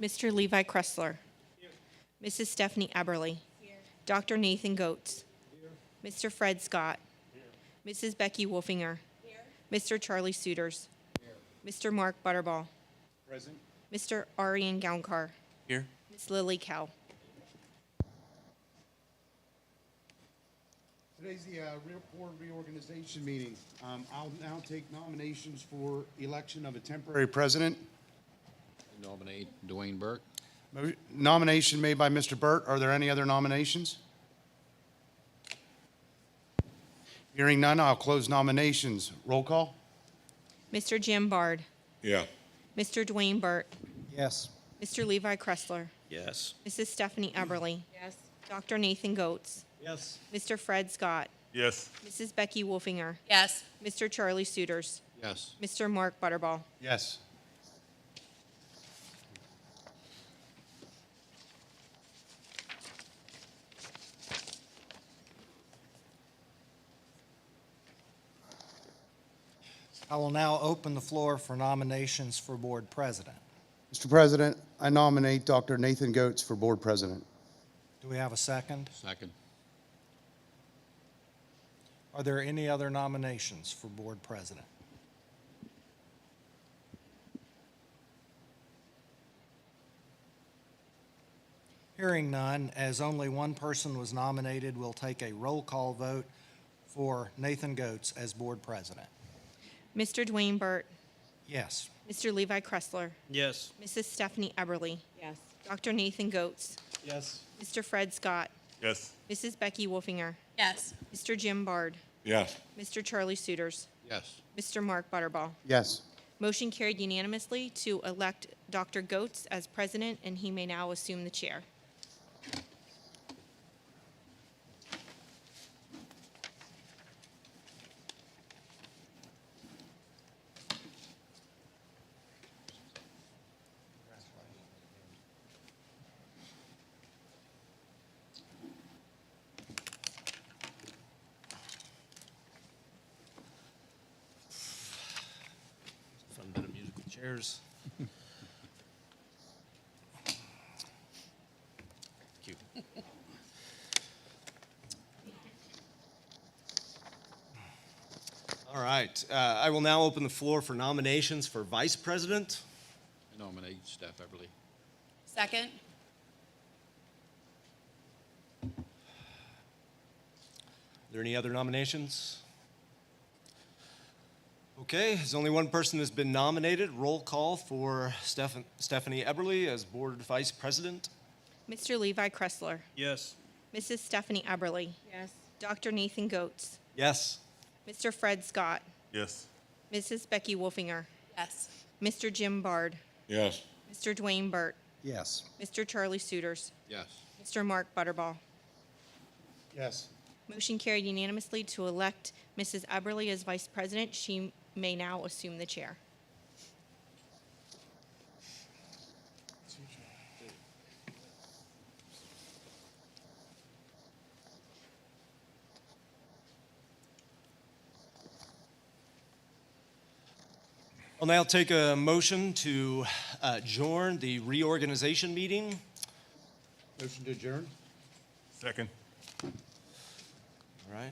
Mr. Levi Kressler. Mrs. Stephanie Eberly. Dr. Nathan Goetz. Mr. Fred Scott. Mrs. Becky Wolfinger. Mr. Charlie Suiters. Mr. Mark Butterball. Present. Mr. Arian Gaunkar. Here. Ms. Lily Cow. Today's the board reorganization meeting. I'll now take nominations for election of a temporary president. Nominate Dwayne Burke. Nomination made by Mr. Burt. Are there any other nominations? Hearing none, I'll close nominations. Roll call? Mr. Jim Bard. Yeah. Mr. Dwayne Burt. Yes. Mr. Levi Kressler. Yes. Mrs. Stephanie Eberly. Yes. Dr. Nathan Goetz. Yes. Mr. Fred Scott. Yes. Mrs. Becky Wolfinger. Yes. Mr. Charlie Suiters. Yes. Mr. Mark Butterball. Yes. I will now open the floor for nominations for board president. Mr. President, I nominate Dr. Nathan Goetz for board president. Do we have a second? Second. Are there any other nominations for board president? Hearing none, as only one person was nominated, we'll take a roll call vote for Nathan Goetz as board president. Mr. Dwayne Burt. Yes. Mr. Levi Kressler. Yes. Mrs. Stephanie Eberly. Yes. Dr. Nathan Goetz. Yes. Mr. Fred Scott. Yes. Mrs. Becky Wolfinger. Yes. Mr. Jim Bard. Yes. Mr. Charlie Suiters. Yes. Mr. Mark Butterball. Yes. Motion carried unanimously to elect Dr. Goetz as president, and he may now assume the chair. Fun bit of musical chairs. Thank you. All right, I will now open the floor for nominations for vice president. I nominate Steph Eberly. Second. Are there any other nominations? Okay, as only one person has been nominated, roll call for Stephanie Eberly as board vice president. Mr. Levi Kressler. Yes. Mrs. Stephanie Eberly. Yes. Dr. Nathan Goetz. Yes. Mr. Fred Scott. Yes. Mrs. Becky Wolfinger. Yes. Mr. Jim Bard. Yes. Mr. Dwayne Burt. Yes. Mr. Charlie Suiters. Yes. Mr. Mark Butterball. Yes. Motion carried unanimously to elect Mrs. Eberly as vice president. She may now assume the chair. I'll now take a motion to adjourn the reorganization meeting. Motion to adjourn? Second. All right.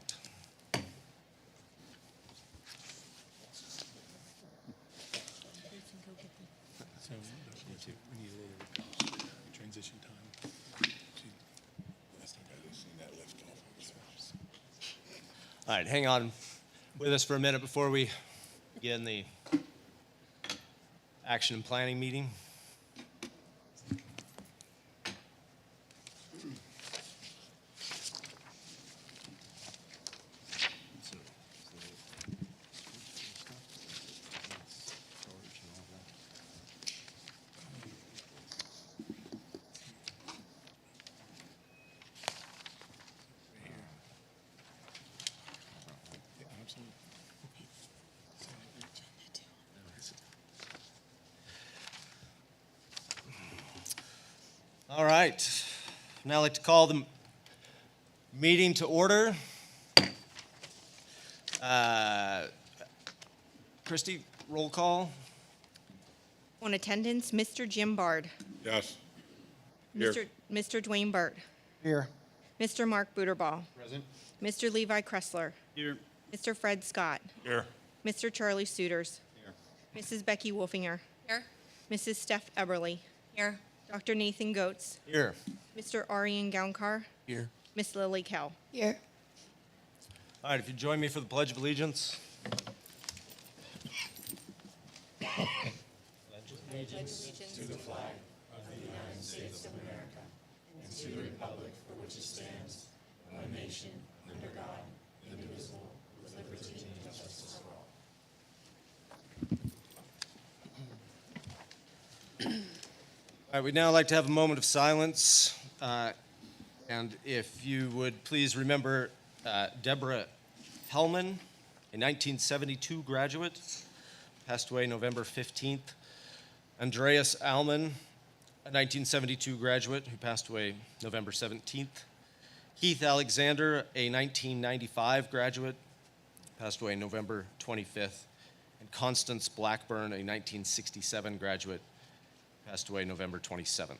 So we need a little transition time. All right, hang on with us for a minute before we begin the action and planning meeting. All right, now I'd like to call the meeting to order. Christie, roll call. On attendance, Mr. Jim Bard. Yes. Here. Mr. Dwayne Burt. Here. Mr. Mark Buterball. Present. Mr. Levi Kressler. Here. Mr. Fred Scott. Here. Mr. Charlie Suiters. Here. Mrs. Becky Wolfinger. Here. Mrs. Steph Eberly. Here. Dr. Nathan Goetz. Here. Mr. Arian Gounkar. Here. Miss Lily Kell. Here. All right, if you join me for the Pledge of Allegiance. All right, we'd now like to have a moment of silence. And if you would please remember Deborah Hellman, a 1972 graduate, passed away November 15th. Andreas Alman, a 1972 graduate who passed away November 17th. Keith Alexander, a 1995 graduate, passed away November 25th. And Constance Blackburn, a 1967 graduate, passed away November 27th.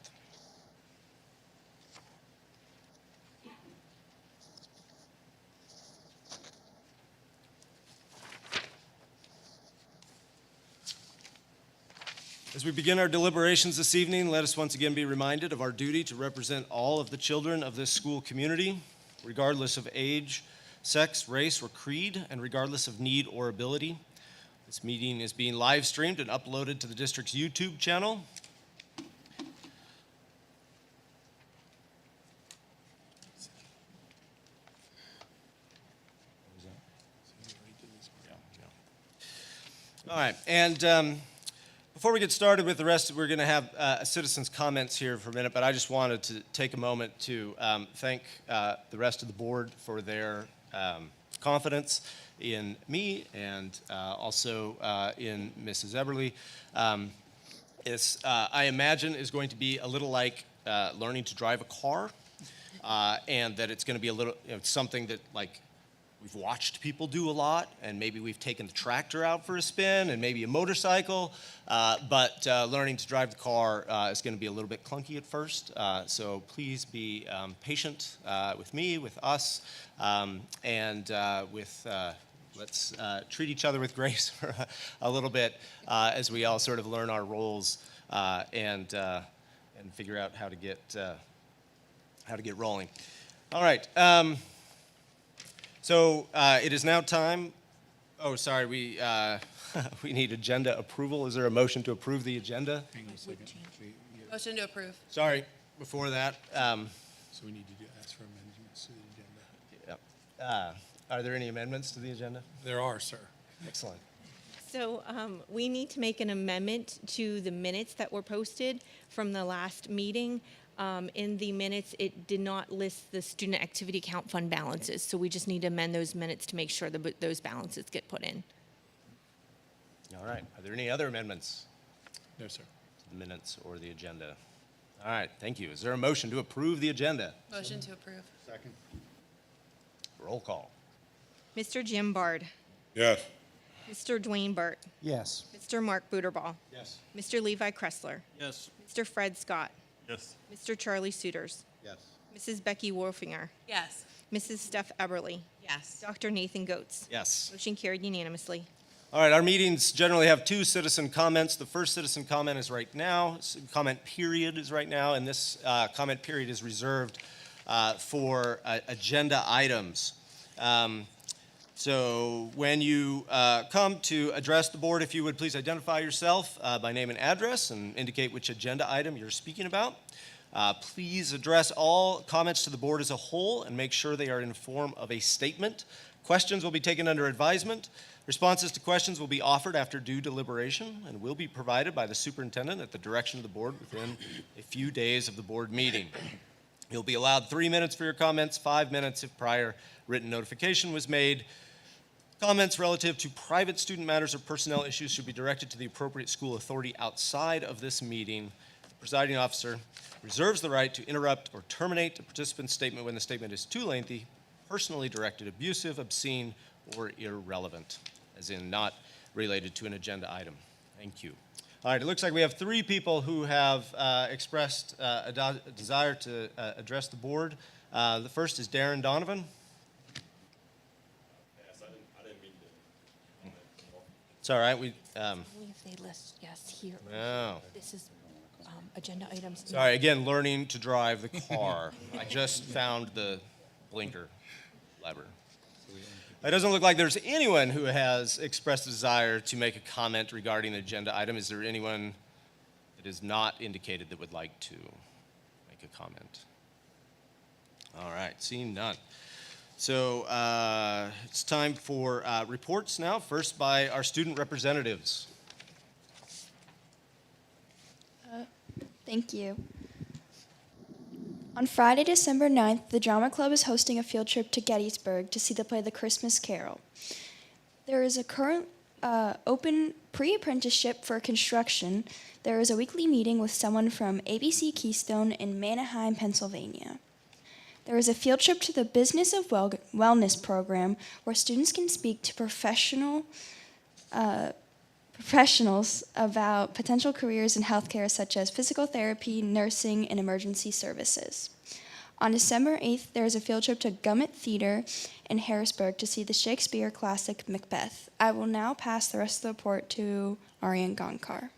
As we begin our deliberations this evening, let us once again be reminded of our duty to represent all of the children of this school community, regardless of age, sex, race, or creed, and regardless of need or ability. This meeting is being live streamed and uploaded to the district's YouTube channel. All right, and before we get started with the rest, we're going to have citizens' comments here for a minute, but I just wanted to take a moment to thank the rest of the board for their confidence in me and also in Mrs. Eberly. I imagine is going to be a little like learning to drive a car, and that it's going to be a little, something that like we've watched people do a lot, and maybe we've taken the tractor out for a spin, and maybe a motorcycle, but learning to drive the car is going to be a little bit clunky at first, so please be patient with me, with us, and let's treat each other with grace for a little bit as we all sort of learn our roles and figure out how to get rolling. All right. So it is now time. Oh, sorry. We we need agenda approval. Is there a motion to approve the agenda? Hang on a second. Motion to approve. Sorry. Before that. So we need to ask for amendments to the agenda. Are there any amendments to the agenda? There are, sir. Excellent. So we need to make an amendment to the minutes that were posted from the last meeting. In the minutes, it did not list the student activity account fund balances, so we just need to amend those minutes to make sure that those balances get put in. All right. Are there any other amendments No, sir. to the minutes or the agenda? All right. Thank you. Is there a motion to approve the agenda? Motion to approve. Second. Roll call. Mr. Jim Bard. Yes. Mr. Dwayne Burt. Yes. Mr. Mark Buterball. Yes. Mr. Levi Kressler. Yes. Mr. Fred Scott. Yes. Mr. Charlie Suiters. Yes. Mrs. Becky Wolfinger. Yes. Mrs. Steph Eberly. Yes. Dr. Nathan Goetz. Yes. Motion carried unanimously. All right, our meetings generally have two citizen comments. The first citizen comment is right now, comment period is right now, and this comment period is reserved for agenda items. So when you come to address the board, if you would please identify yourself by name and address and indicate which agenda item you're speaking about. Please address all comments to the board as a whole and make sure they are in form of a statement. Questions will be taken under advisement. Responses to questions will be offered after due deliberation and will be provided by the superintendent at the direction of the board within a few days of the board meeting. You'll be allowed 3 minutes for your comments, 5 minutes if prior written notification was made. Comments relative to private student matters or personnel issues should be directed to the appropriate school authority outside of this meeting. The presiding officer reserves the right to interrupt or terminate a participant's statement when the statement is too lengthy, personally directed, abusive, obscene, or irrelevant, as in not related to an agenda item. Thank you. All right, it looks like we have three people who have expressed a desire to address the board. The first is Darren Donovan. It's all right, I believe they list, yes, here. oh. This is agenda items. Sorry, again, learning to drive the car. I just found the blinker lever. It doesn't look like there's anyone who has expressed a desire to make a comment regarding the agenda item. Is there anyone that is not indicated that would like to make a comment? All right, seeing none. So it's time for reports now, first by our student representatives. Thank you. On Friday, December 9th, the Drama Club is hosting a field trip to Gettysburg to see the play The Christmas Carol. There is a current open pre-apprenticeship for construction. There is a weekly meeting with someone from ABC Keystone in Manheim, Pennsylvania. There is a field trip to the Business of Wellness program where students can speak to professionals about potential careers in healthcare such as physical therapy, nursing, and emergency services. On December 8th, there is a field trip to Gummit Theater in Harrisburg to see the Shakespeare classic Macbeth. I will now pass the rest of the report to Ariane Gonkar.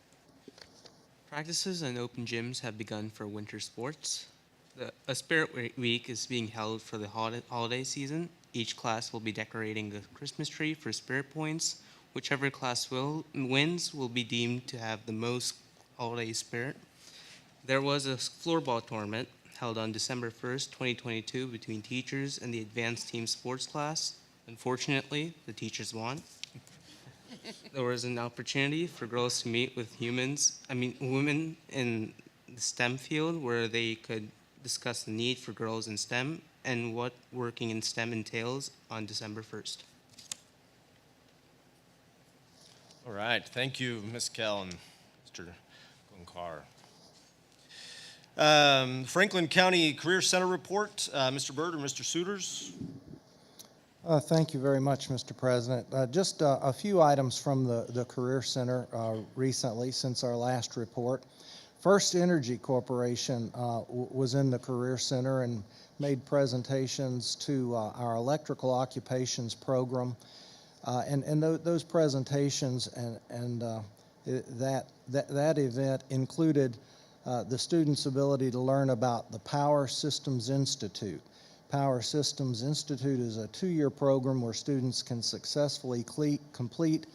Practices and open gyms have begun for winter sports. A Spirit Week is being held for the holiday season. Each class will be decorating a Christmas tree for Spirit points. Whichever class wins will be deemed to have the most holiday spirit. There was a floorball tournament held on December 1st, 2022 between teachers and the advanced team sports class. Unfortunately, the teachers won. There was an opportunity for girls to meet with women in the STEM field where they could discuss the need for girls in STEM and what working in STEM entails on December 1st. All right, thank you, Ms. Kell and Mr. Gonkar. Franklin County Career Center report, Mr. Byrd or Mr. Suiters? Thank you very much, Mr. President. Just a few items from the Career Center recently since our last report. First Energy Corporation was in the Career Center and made presentations to our electrical occupations program. And those presentations and that event included the students' ability to learn about the Power Systems Institute. Power Systems Institute is a 2-year program where students can successfully complete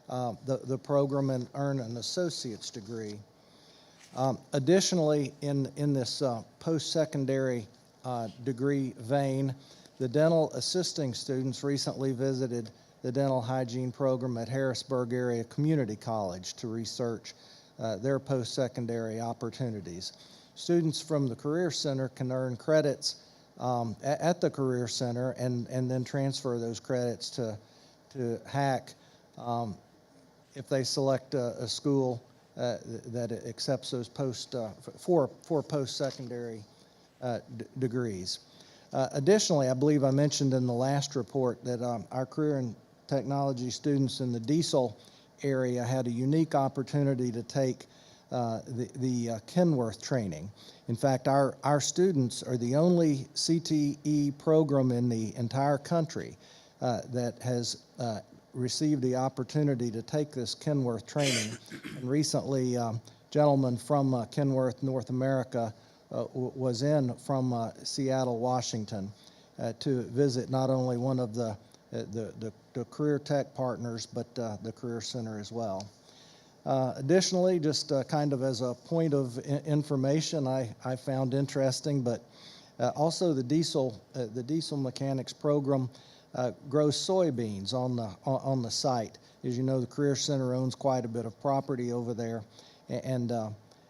the program and earn an associate's degree. Additionally, in this post-secondary degree vein, the dental assisting students recently visited the dental hygiene program at Harrisburg Area Community College to research their post-secondary opportunities. Students from the Career Center can earn credits at the Career Center and then transfer those credits to HAC if they select a school that accepts those for post-secondary degrees. Additionally, I believe I mentioned in the last report that our career and technology students in the Diesel area had a unique opportunity to take the Kenworth training. In fact, our students are the only CTE program in the entire country that has received the opportunity to take this Kenworth training. And recently, a gentleman from Kenworth, North America, was in from Seattle, Washington, to visit not only one of the Career Tech partners, but the Career Center as well. Additionally, just kind of as a point of information I found interesting, but also the diesel mechanics program grows soybeans on the site. As you know, the Career Center owns quite a bit of property over there, and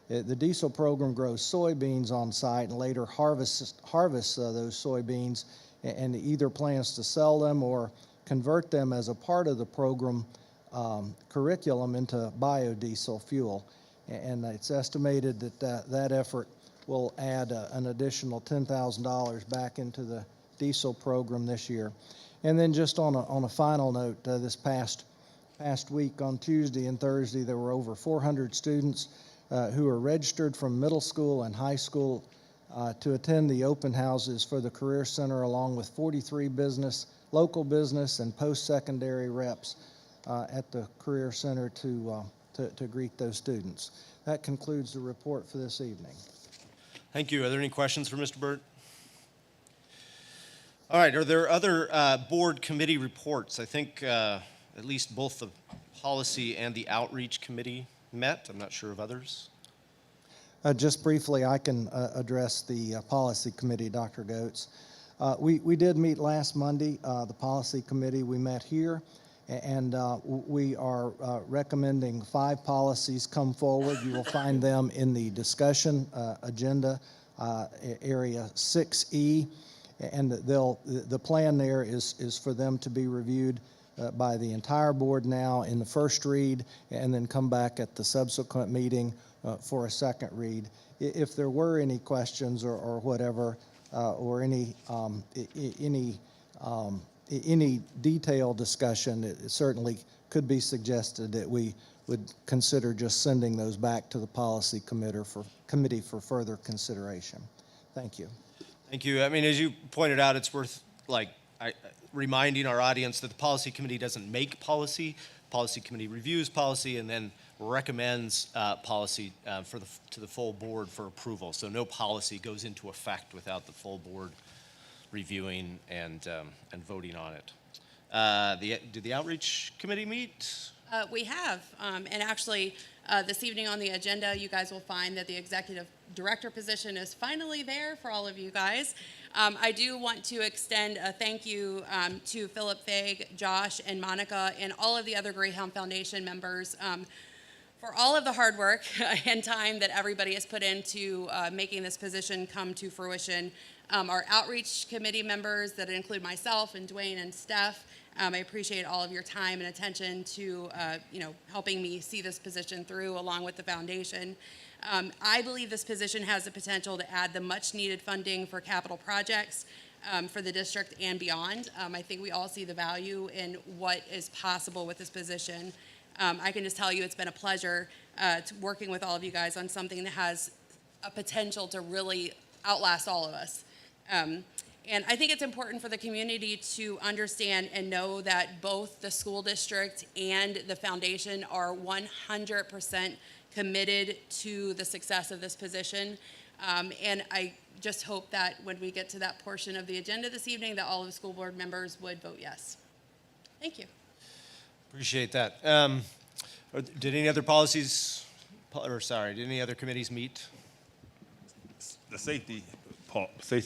the diesel program grows soybeans on site and later harvests those soybeans and either plans to sell them or convert them as a part of the program curriculum into biodiesel fuel. And it's estimated that effort will add an additional $10,000 back into the diesel program this year. And then just on a final note, this past past week on Tuesday and Thursday, there were over 400 students who are registered from middle school and high school to attend the open houses for the Career Center, along with 43 local business and post-secondary reps at the Career Center to greet those students. That concludes the report for this evening. Thank you. Are there any questions for Mr. Burt? All right, are there other board committee reports? I think at least both the policy and the outreach committee met. I'm not sure of others. Just briefly, I can address the policy committee, Dr. Goetz. We did meet last Monday, the policy committee. We met here, and we are recommending 5 policies come forward. You will find them in the discussion agenda, area 6E, and the plan there is for them to be reviewed by the entire board now in the first read, and then come back at the subsequent meeting for a second read. If there were any questions or whatever, or any detailed discussion, it certainly could be suggested that we would consider just sending those back to the policy committee for further consideration. Thank you. Thank you. I mean, as you pointed out, it's worth reminding our audience that the policy committee doesn't make policy. Policy committee reviews policy and then recommends policy to the full board for approval. So no policy goes into effect without the full board reviewing and voting on it. Did the outreach committee meet? We have, and actually, this evening on the agenda, you guys will find that the executive director position is finally there for all of you guys. I do want to extend a thank you to Philip Fag, Josh, and Monica, and all of the other Greyhound Foundation members for all of the hard work and time that everybody has put into making this position come to fruition. Our outreach committee members that include myself and Dwayne and Steph, I appreciate all of your time and attention to helping me see this position through along with the foundation. I believe this position has the potential to add the much needed funding for capital projects for the district and beyond. I think we all see the value in what is possible with this position. I can just tell you it's been a pleasure working with all of you guys on something that has a potential to really outlast all of us. And I think it's important for the community to understand and know that both the school district and the foundation are 100% committed to the success of this position. And I just hope that when we get to that portion of the agenda this evening, that all of the school board members would vote yes. Thank you. Appreciate that. Did any other did any other committees meet? The safety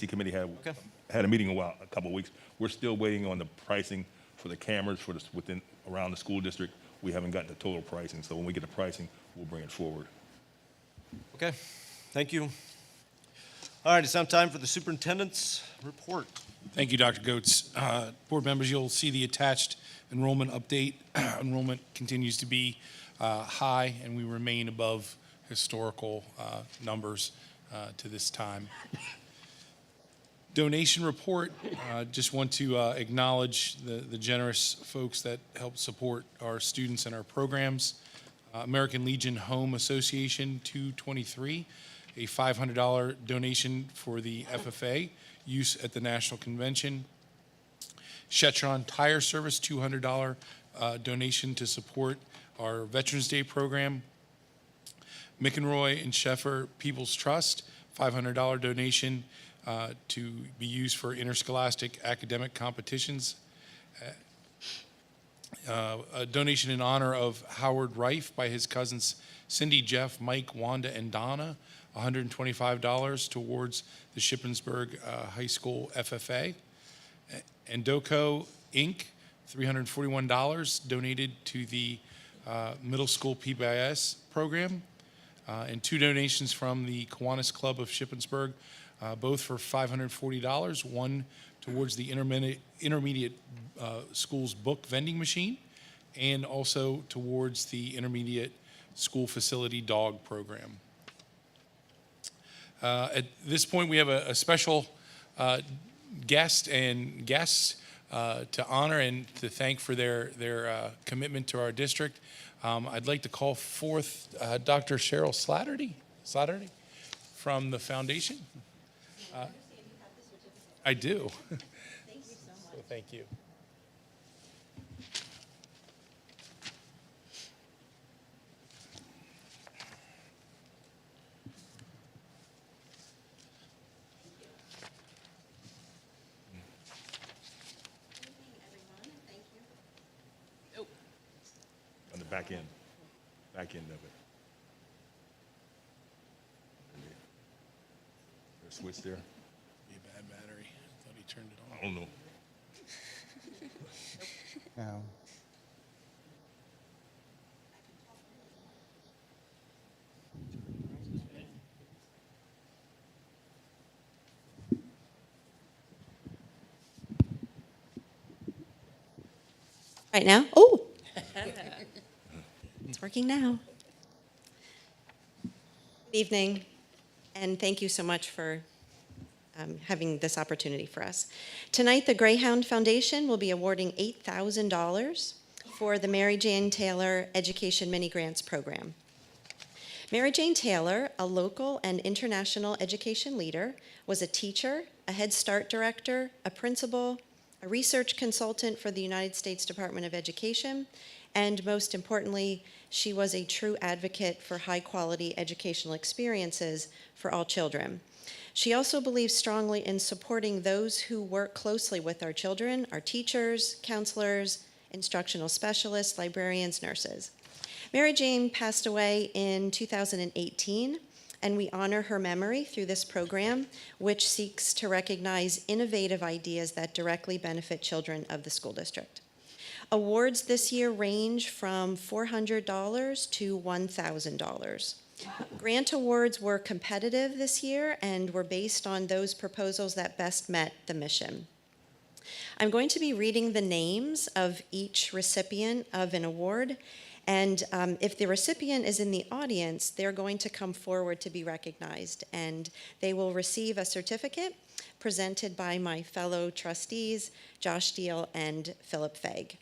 committee had Okay. had a meeting a couple of weeks. We're still waiting on the pricing for the cameras for around the school district. We haven't gotten the total pricing, so when we get the pricing, we'll bring it forward. Okay, thank you. All right, it's now time for the superintendent's report. Thank you, Dr. Goetz. Board members, you'll see the attached enrollment update. Enrollment continues to be high, and we remain above historical numbers to this time. Donation report, just want to acknowledge the generous folks that help support our students and our programs. American Legion Home Association 223, a $500 donation for the FFA use at the National Convention. Shetron Tire Service, $200 donation to support our Veterans Day program. McEnroy and Sheffer People's Trust, $500 donation to be used for interscholastic academic competitions. A donation in honor of Howard Reif by his cousins Cindy, Jeff, Mike, Wanda, and Donna, $125 towards the Shippensburg High School FFA. Endoco Inc., $341 donated to the middle school PBIS program. And 2 donations from the Kiwanis Club of Shippensburg, both for $540, one towards the intermediate school's book vending machine, and also towards the intermediate school facility dog program. At this point, we have a special guest and guests to honor and to thank for their commitment to our district. I'd like to call forth Dr. Cheryl Slattery from the foundation. I do. Thank you so much. So thank you. On the back end of it. There's a switch there? Be a bad battery. I thought he turned it on. I don't know. No. Right now? Oh! It's working now. Good evening, and thank you so much for having this opportunity for us. Tonight, the Greyhound Foundation will be awarding $8,000 for the Mary Jane Taylor Education Mini Grants Program. Mary Jane Taylor, a local and international education leader, was a teacher, a Head Start director, a principal, a research consultant for the United States Department of Education, and most importantly, she was a true advocate for high-quality educational experiences for all children. She also believes strongly in supporting those who work closely with our children, our teachers, counselors, instructional specialists, librarians, nurses. Mary Jane passed away in 2018, and we honor her memory through this program, which seeks to recognize innovative ideas that directly benefit children of the school district. Awards this year range from $400 to $1,000. Grant awards were competitive this year and were based on those proposals that best met the mission. I'm going to be reading the names of each recipient of an award, and if the recipient is in the audience, they're going to come forward to be recognized, and they will receive a certificate presented by my fellow trustees, Josh Deal and Philip Fegg.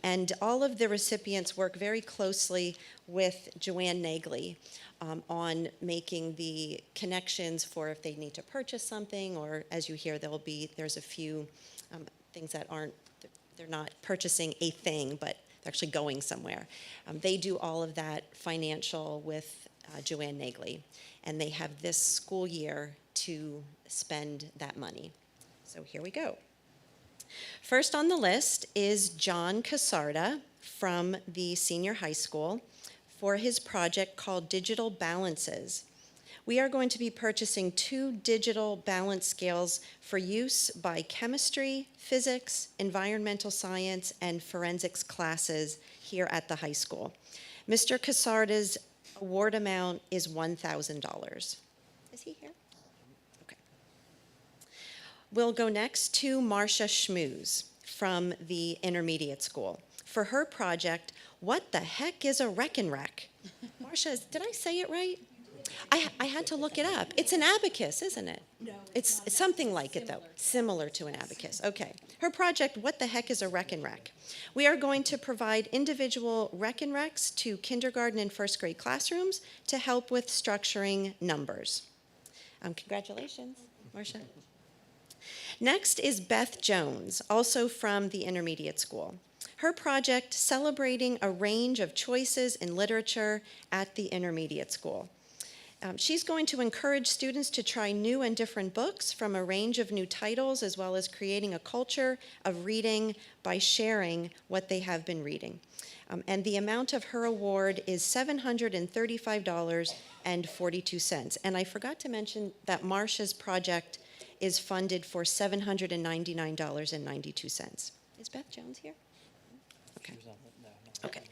And all of the recipients work very closely with Joanne Nagley on making the connections for if they need to purchase something, or as you hear, there's a few things that they're not purchasing a thing, but they're actually going somewhere. They do all of that financial with Joanne Nagley, and they have this school year to spend that money. So here we go. First on the list is John Casarda from the senior high school for his project called Digital Balances. We are going to be purchasing 2 digital balance scales for use by chemistry, physics, environmental science, and forensics classes here at the high school. Mr. Casarda's award amount is $1,000. Is he here? Okay. We'll go next to Marcia Schmooze from the intermediate school. For her project, What the Heck is a Wreckin' Wreck? Marcia, did I say it right? I had to look it up. It's an abacus, isn't it? No. It's something like it, though. Similar to an abacus. Okay. Her project, What the Heck is a Wreckin' Wreck? We are going to provide individual Wreckin' Wrecks to kindergarten and first grade classrooms to help with structuring numbers. Congratulations, Marcia. Next is Beth Jones, also from the intermediate school. Her project, Celebrating a Range of Choices in Literature at the Intermediate School. She's going to encourage students to try new and different books from a range of new titles, as well as creating a culture of reading by sharing what they have been reading. And the amount of her award is $735.42. And I forgot to mention that Marcia's project is funded for $799.92. Is Beth Jones here? Okay. Okay.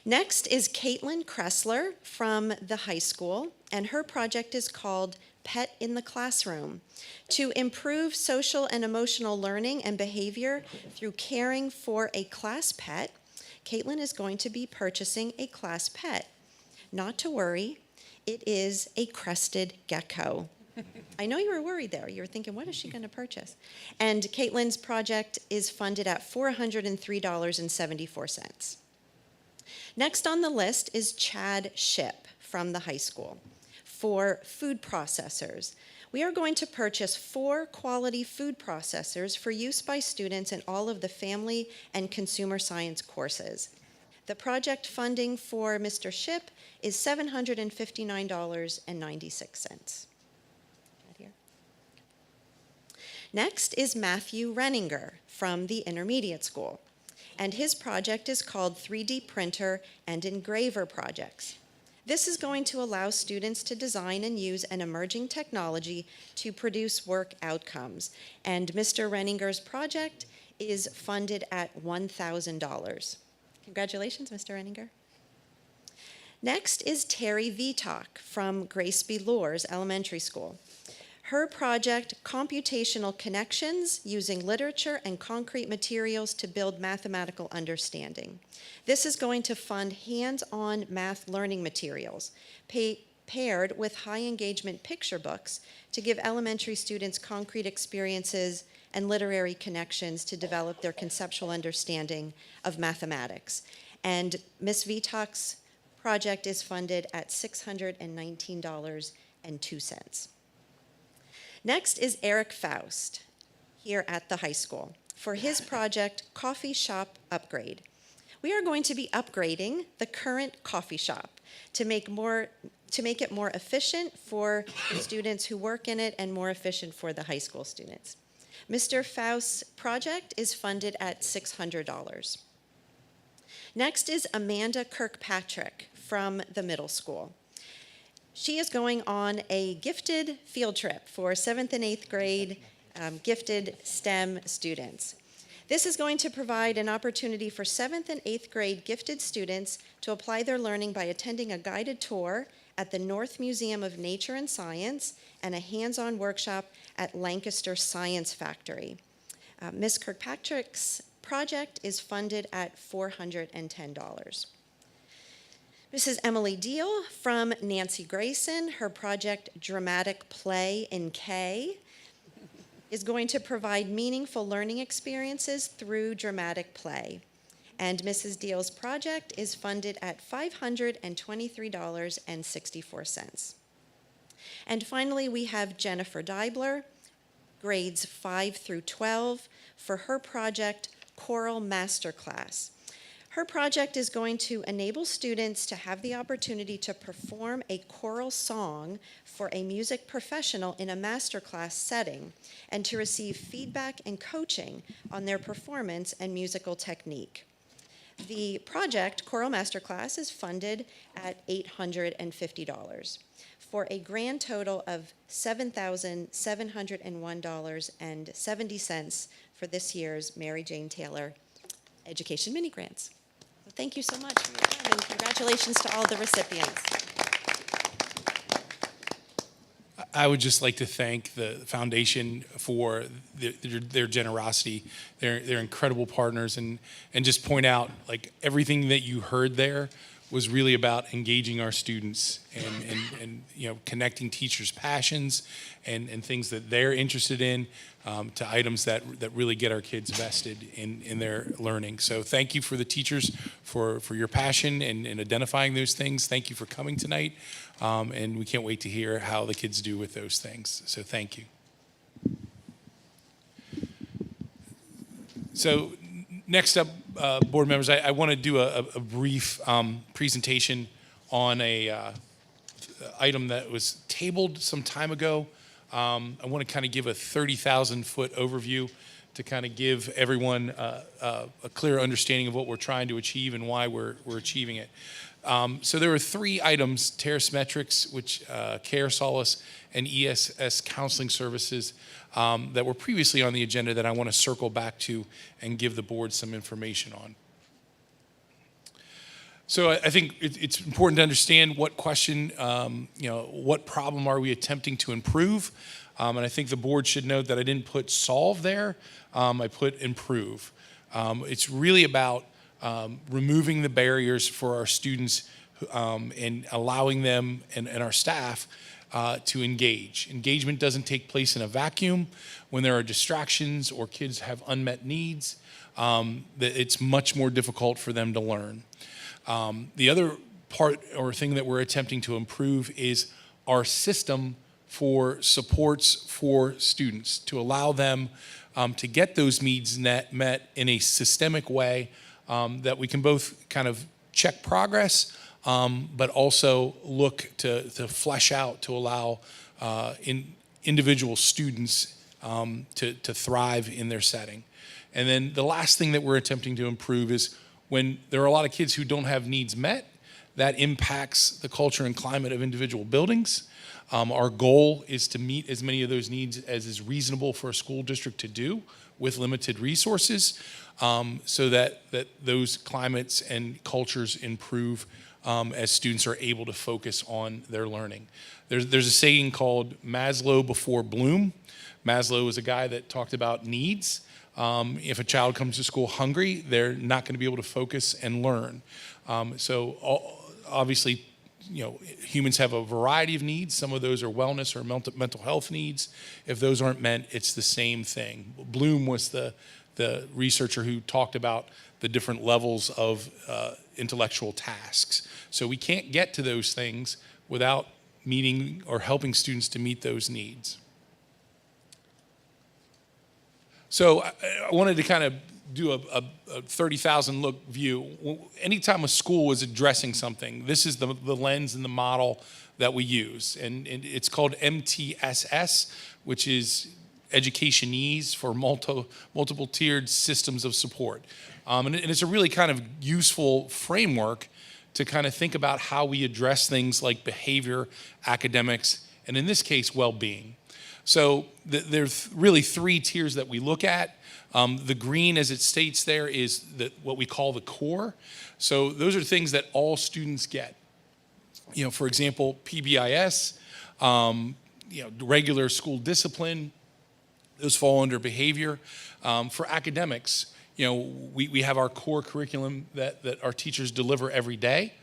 Next is Caitlin Kressler from the high school, and her project is called Pet in the Classroom, to improve social and emotional learning and behavior through caring for a class pet. Caitlin is going to be purchasing a class pet. Not to worry, it is a crested gecko. I know you were worried there. You were thinking, what is she going to purchase? And Caitlin's project is funded at $403.74. Next on the list is Chad Ship from the high school for food processors. We are going to purchase 4 quality food processors for use by students in all of the family and consumer science courses. The project funding for Mr. Ship is $759.96. Next is Matthew Renninger from the intermediate school, and his project is called 3D Printer and Engraver Projects. This is going to allow students to design and use an emerging technology to produce work outcomes, and Mr. Renninger's project is funded at $1,000. Congratulations, Mr. Renninger. Next is Terry Vitok from Grace B. Loors Elementary School. Her project, Computational Connections, using literature and concrete materials to build mathematical understanding. This is going to fund hands-on math learning materials, paired with high-engagement picture books to give elementary students concrete experiences and literary connections to develop their conceptual understanding of mathematics. And Ms. Vitok's project is funded at $619.02. Next is Eric Faust here at the high school for his project, Coffee Shop Upgrade. We are going to be upgrading the current coffee shop to make it more efficient for the students who work in it and more efficient for the high school students. Mr. Faust's project is funded at $600. Next is Amanda Kirkpatrick from the middle school. She is going on a gifted field trip for 7th and 8th grade gifted STEM students. This is going to provide an opportunity for 7th and 8th grade gifted students to apply their learning by attending a guided tour at the North Museum of Nature and Science and a hands-on workshop at Lancaster Science Factory. Ms. Kirkpatrick's project is funded at $410. Mrs. Emily Deal from Nancy Grayson, her project Dramatic Play in K, is going to provide meaningful learning experiences through dramatic play. And Mrs. Deal's project is funded at $523.64. And finally, we have Jennifer Deibler, grades 5 through 12, for her project Choral Masterclass. Her project is going to enable students to have the opportunity to perform a choral song for a music professional in a masterclass setting and to receive feedback and coaching on their performance and musical technique. The project, Choral Masterclass, is funded at $850 for a grand total of $7,701.70 for this year's Mary Jane Taylor Education Mini Grants. So thank you so much for your time, and congratulations to all the recipients. I would just like to thank the foundation for their generosity. They're incredible partners, and just point out, like, everything that you heard there was really about engaging our students and you know, connecting teachers' passions and things that they're interested in to items that really get our kids vested in their learning. So thank you for the teachers for your passion and identifying those things. Thank you for coming tonight. And we can't wait to hear how the kids do with those things. So thank you. So next up, board members, I want to do a brief presentation on a item that was tabled some time ago. I want to kind of give a 30,000-foot overview to kind of give everyone a clear understanding of what we're trying to achieve and why we're achieving it. So there were 3 items: Terrace Metrics, which Care Solace, and ESS Counseling Services that were previously on the agenda that I want to circle back to and give the board some information on. So I think it's important to understand what question, what problem are we attempting to improve? And I think the board should note that I didn't put solve there, I put improve. It's really about removing the barriers for our students and allowing them and our staff to engage. Engagement doesn't take place in a vacuum. When there are distractions or kids have unmet needs, it's much more difficult for them to learn. The other part or thing that we're attempting to improve is our system for supports for students, to allow them to get those needs met in a systemic way, that we can both kind of check progress, but also look to flesh out, to allow individual students to thrive in their setting. And then the last thing that we're attempting to improve is when there are a lot of kids who don't have needs met, that impacts the culture and climate of individual buildings. Our goal is to meet as many of those needs as is reasonable for a school district to do with limited resources, so that those climates and cultures improve as students are able to focus on their learning. There's a saying called Maslow before Bloom. Maslow was a guy that talked about needs. If a child comes to school hungry, they're not going to be able to focus and learn. Obviously, humans have a variety of needs. Some of those are wellness or mental health needs. If those aren't met, it's the same thing. Bloom was the researcher who talked about the different levels of intellectual tasks. So we can't get to those things without meeting or helping students to meet those needs. So I wanted to kind of do a 30,000 look view. Anytime a school is addressing something, this is the lens and the model that we use. And it's called MTSS, which is Educationese for multiple tiered systems of support. And it's a really kind of useful framework to kind of think about how we address things like behavior, academics, and in this case, well-being. So there's really three tiers that we look at. The green, as it states there, is what we call the core. So those are things that all students get. For example, PBIS, regular school discipline, those fall under behavior. For academics, we have our core curriculum that our teachers deliver every day.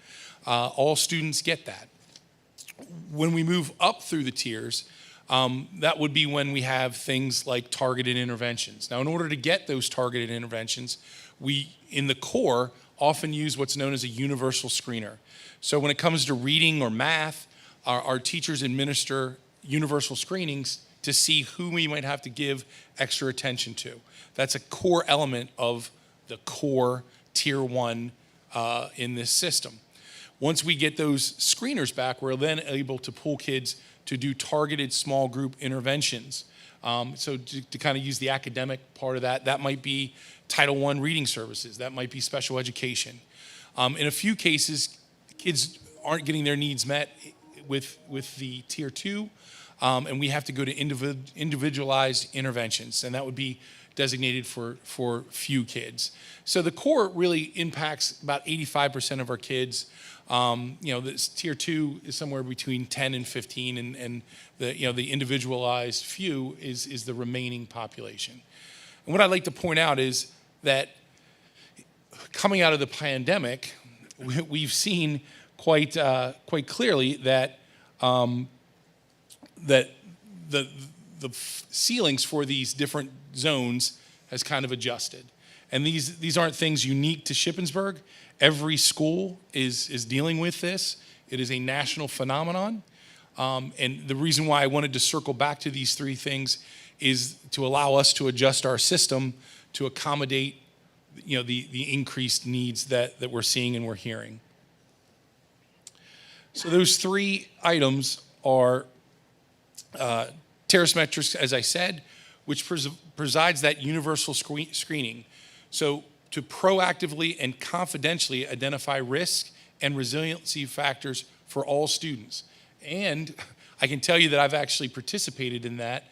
All students get that. When we move up through the tiers, that would be when we have things like targeted interventions. Now, in order to get those targeted interventions, we, in the core, often use what's known as a universal screener. So when it comes to reading or math, our teachers administer universal screenings to see who we might have to give extra attention to. That's a core element of the core tier 1 in this system. Once we get those screeners back, we're then able to pull kids to do targeted small group interventions. So to kind of use the academic part of that might be Title I reading services, that might be special education. In a few cases, kids aren't getting their needs met with the tier 2, and we have to go to individualized interventions, and that would be designated for few kids. So the core really impacts about 85% of our kids. This tier 2 is somewhere between 10 and 15, and the individualized few is the remaining population. And what I'd like to point out is that coming out of the pandemic, we've seen quite clearly that that the ceilings for these different zones has kind of adjusted. And these aren't things unique to Shippensburg. Every school is dealing with this. It is a national phenomenon. And the reason why I wanted to circle back to these three things is to allow us to adjust our system to accommodate the increased needs that we're seeing and we're hearing. So those three items are Terrace Metrics, as I said, which presides that universal screening. So to proactively and confidentially identify risk and resiliency factors for all students. And I can tell you that I've actually participated in that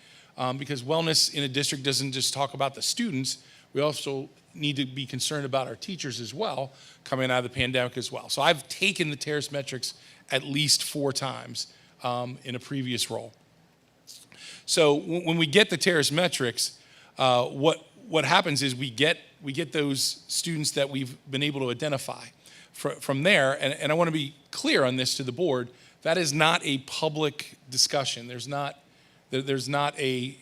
because wellness in a district doesn't just talk about the students. We also need to be concerned about our teachers as well, coming out of the pandemic as well. So I've taken the Terrace Metrics at least 4 times in a previous role. So when we get the Terrace Metrics, what happens is we get those students that we've been able to identify. From there, and I want to be clear on this to the board, that is not a public discussion. There's not a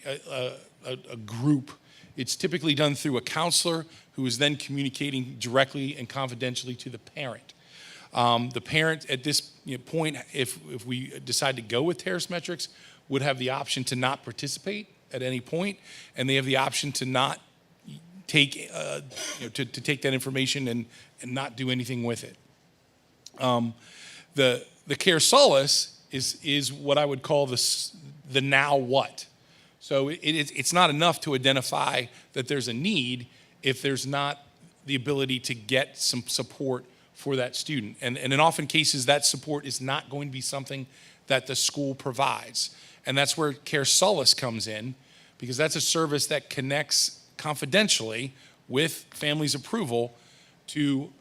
group. It's typically done through a counselor who is then communicating directly and confidentially to the parent. The parent at this point, if we decide to go with Terrace Metrics, would have the option to not participate at any point, and they have the option to not take to take that information and not do anything with it. The Care Solace is what I would call the now what. So it's not enough to identify that there's a need if there's not the ability to get some support for that student. And in often cases, that support is not going to be something that the school provides. And that's where Care Solace comes in, because that's a service that connects confidentially with family's approval to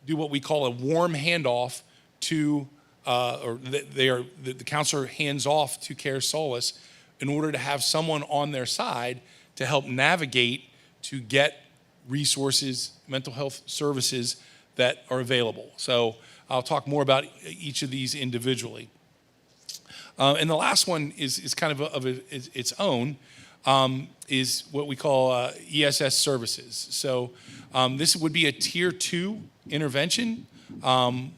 do what we call a warm handoff to, the counselor hands off to Care Solace in order to have someone on their side to help navigate to get resources, mental health services that are available. So I'll talk more about each of these individually. And the last one is kind of its own, is what we call ESS services. So this would be a tier 2 intervention, and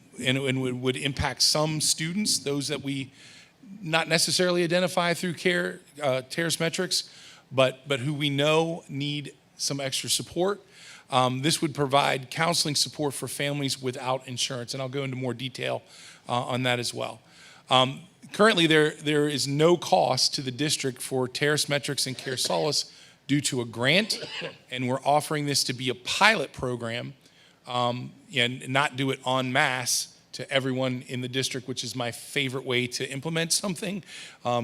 would impact some students, those that we not necessarily identify through Terrace Metrics, but who we know need some extra support. This would provide counseling support for families without insurance, and I'll go into more detail on that as well. Currently, there is no cost to the district for Terrace Metrics and Care Solace due to a grant, and we're offering this to be a pilot program and not do it en masse to everyone in the district, which is my favorite way to implement something,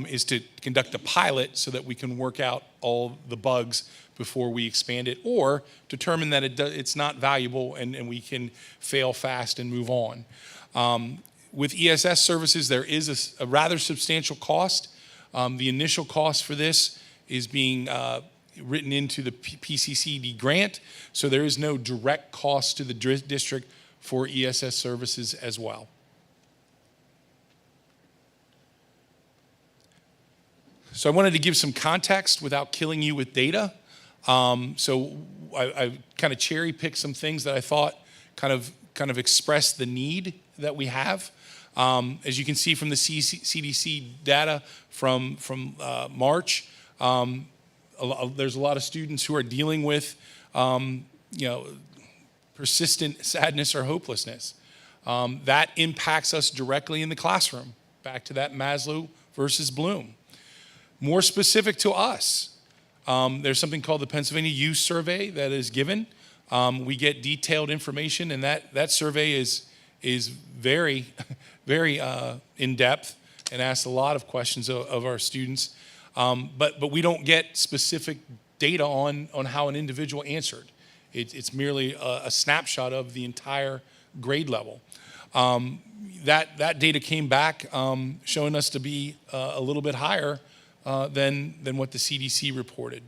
is to conduct a pilot so that we can work out all the bugs before we expand it, or determine that it's not valuable and we can fail fast and move on. With ESS services, there is a rather substantial cost. The initial cost for this is being written into the PCCD grant, so there is no direct cost to the district for ESS services as well. So I wanted to give some context without killing you with data. So I kind of cherry picked some things that I thought kind of express the need that we have. As you can see from the CDC data from March, there's a lot of students who are dealing with persistent sadness or hopelessness. That impacts us directly in the classroom. Back to that Maslow versus Bloom. More specific to us, there's something called the Pennsylvania Youth Survey that is given. We get detailed information, and that survey is very, very in-depth and asks a lot of questions of our students. But we don't get specific data on how an individual answered. It's merely a snapshot of the entire grade level. That data came back showing us to be a little bit higher than what the CDC reported.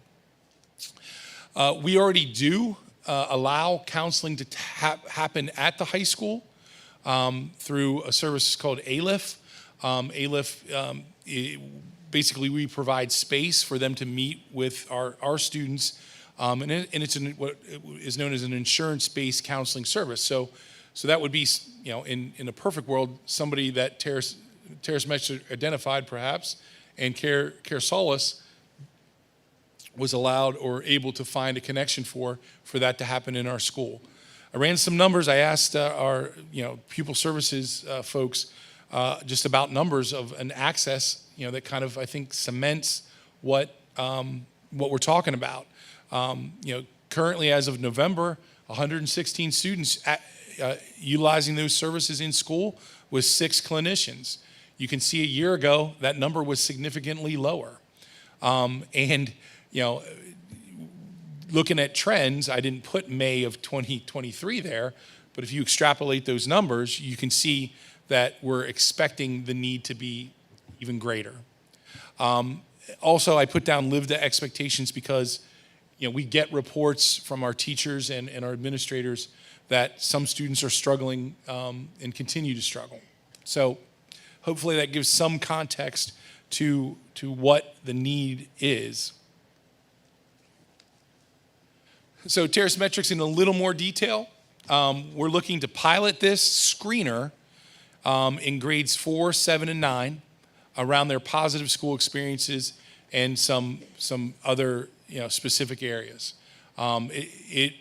We already do allow counseling to happen at the high school through a service called ALIF. ALIF, basically we provide space for them to meet with our students, and it's what is known as an insurance-based counseling service. So that would be, in a perfect world, somebody that Terrace Metrics identified perhaps, and Care Solace was allowed or able to find a connection for that to happen in our school. I ran some numbers. I asked our pupil services folks just about numbers of an access, that kind of I think cements what we're talking about. Currently, as of November, 116 students utilizing those services in school with 6 clinicians. You can see a year ago that number was significantly lower, and looking at trends, I didn't put May of 2023 there, but if you extrapolate those numbers, you can see that we're expecting the need to be even greater. Also, I put down lived expectations because we get reports from our teachers and our administrators that some students are struggling and continue to struggle. So hopefully that gives some context to what the need is. So Terrace Metrics in a little more detail. We're looking to pilot this screener in grades 4, 7, and 9 around their positive school experiences and some other specific areas. It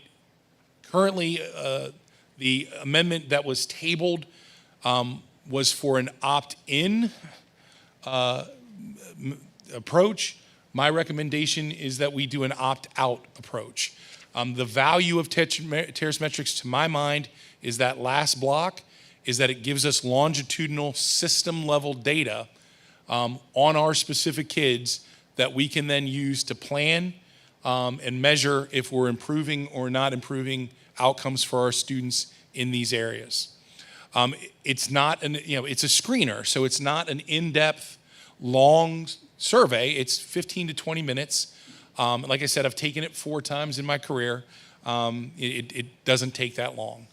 currently, the amendment that was tabled was for an opt-in approach. My recommendation is that we do an opt-out approach. The value of Terrace Metrics, to my mind, is that last block, is that it gives us longitudinal system-level data on our specific kids that we can then use to plan and measure if we're improving or not improving outcomes for our students in these areas. It's not it's a screener, so it's not an in-depth, long survey. It's 15 to 20 minutes. Like I said, I've taken it 4 times in my career. It doesn't take that long.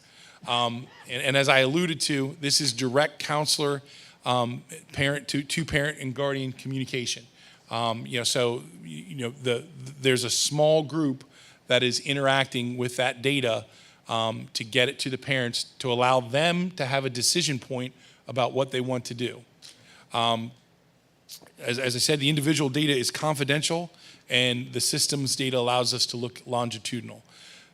And as I alluded to, this is direct counselor, parent to parent and guardian communication. There's a small group that is interacting with that data to get it to the parents to allow them to have a decision point about what they want to do. As I said, the individual data is confidential, and the systems data allows us to look longitudinal.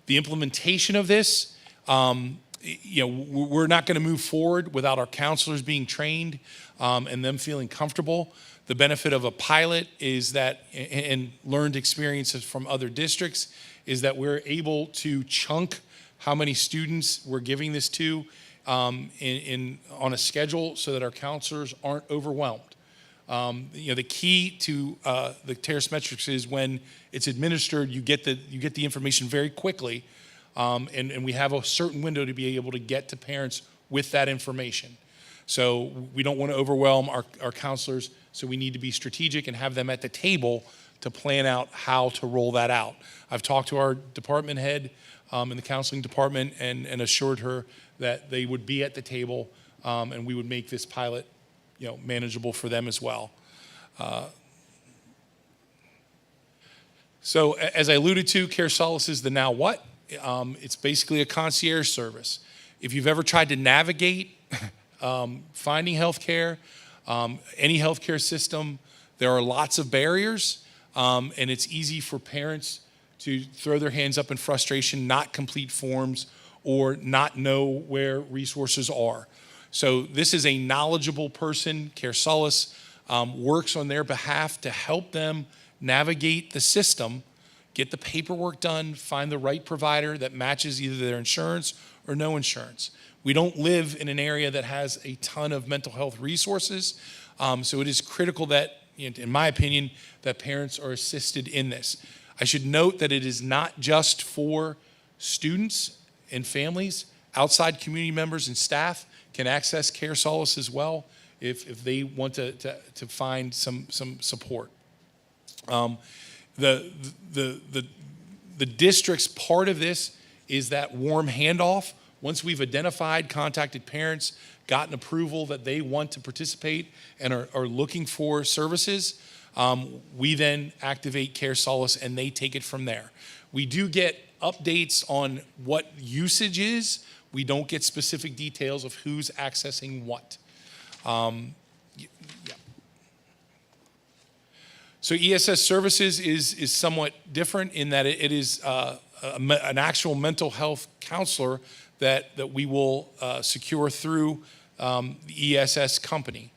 The implementation of this, we're not going to move forward without our counselors being trained and them feeling comfortable. The benefit of a pilot is that, and learned experiences from other districts, is that we're able to chunk how many students we're giving this to on a schedule so that our counselors aren't overwhelmed. The key to the Terrace Metrics is when it's administered, you get the information very quickly, and we have a certain window to be able to get to parents with that information. So we don't want to overwhelm our counselors, so we need to be strategic and have them at the table to plan out how to roll that out. I've talked to our department head in the counseling department and assured her that they would be at the table and we would make this pilot manageable for them as well. So as I alluded to, Care Solace is the now what? It's basically a concierge service. If you've ever tried to navigate finding health care, any healthcare system, there are lots of barriers, and it's easy for parents to throw their hands up in frustration, not complete forms, or not know where resources are. So this is a knowledgeable person. Care Solace works on their behalf to help them navigate the system, get the paperwork done, find the right provider that matches either their insurance or no insurance. We don't live in an area that has a ton of mental health resources, so it is critical that, in my opinion, that parents are assisted in this. I should note that it is not just for students and families. Outside community members and staff can access Care Solace as well if they want to find some support. The district's part of this is that warm handoff. Once we've identified, contacted parents, gotten approval that they want to participate and are looking for services, we then activate Care Solace and they take it from there. We do get updates on what usage is. We don't get specific details of who's accessing what. So ESS services is somewhat different in that it is an actual mental health counselor that we will secure through the ESS company.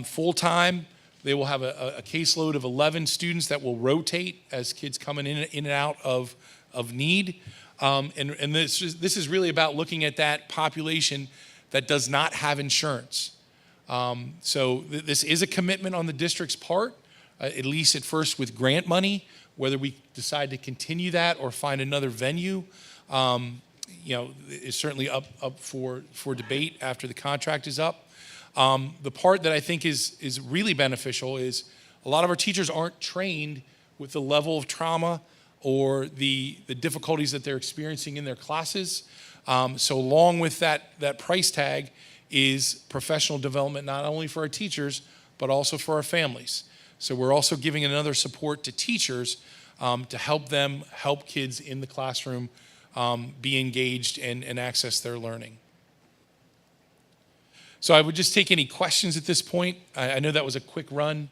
Full-time, they will have a caseload of 11 students that will rotate as kids come in and out of need. And this is really about looking at that population that does not have insurance. So this is a commitment on the district's part, at least at first with grant money. Whether we decide to continue that or find another venue, is certainly up for debate after the contract is up. The part that I think is really beneficial is a lot of our teachers aren't trained with the level of trauma or the difficulties that they're experiencing in their classes. So along with that price tag is professional development, not only for our teachers, but also for our families. So we're also giving another support to teachers to help them help kids in the classroom be engaged and access their learning. So I would just take any questions at this point. I know that was a quick run.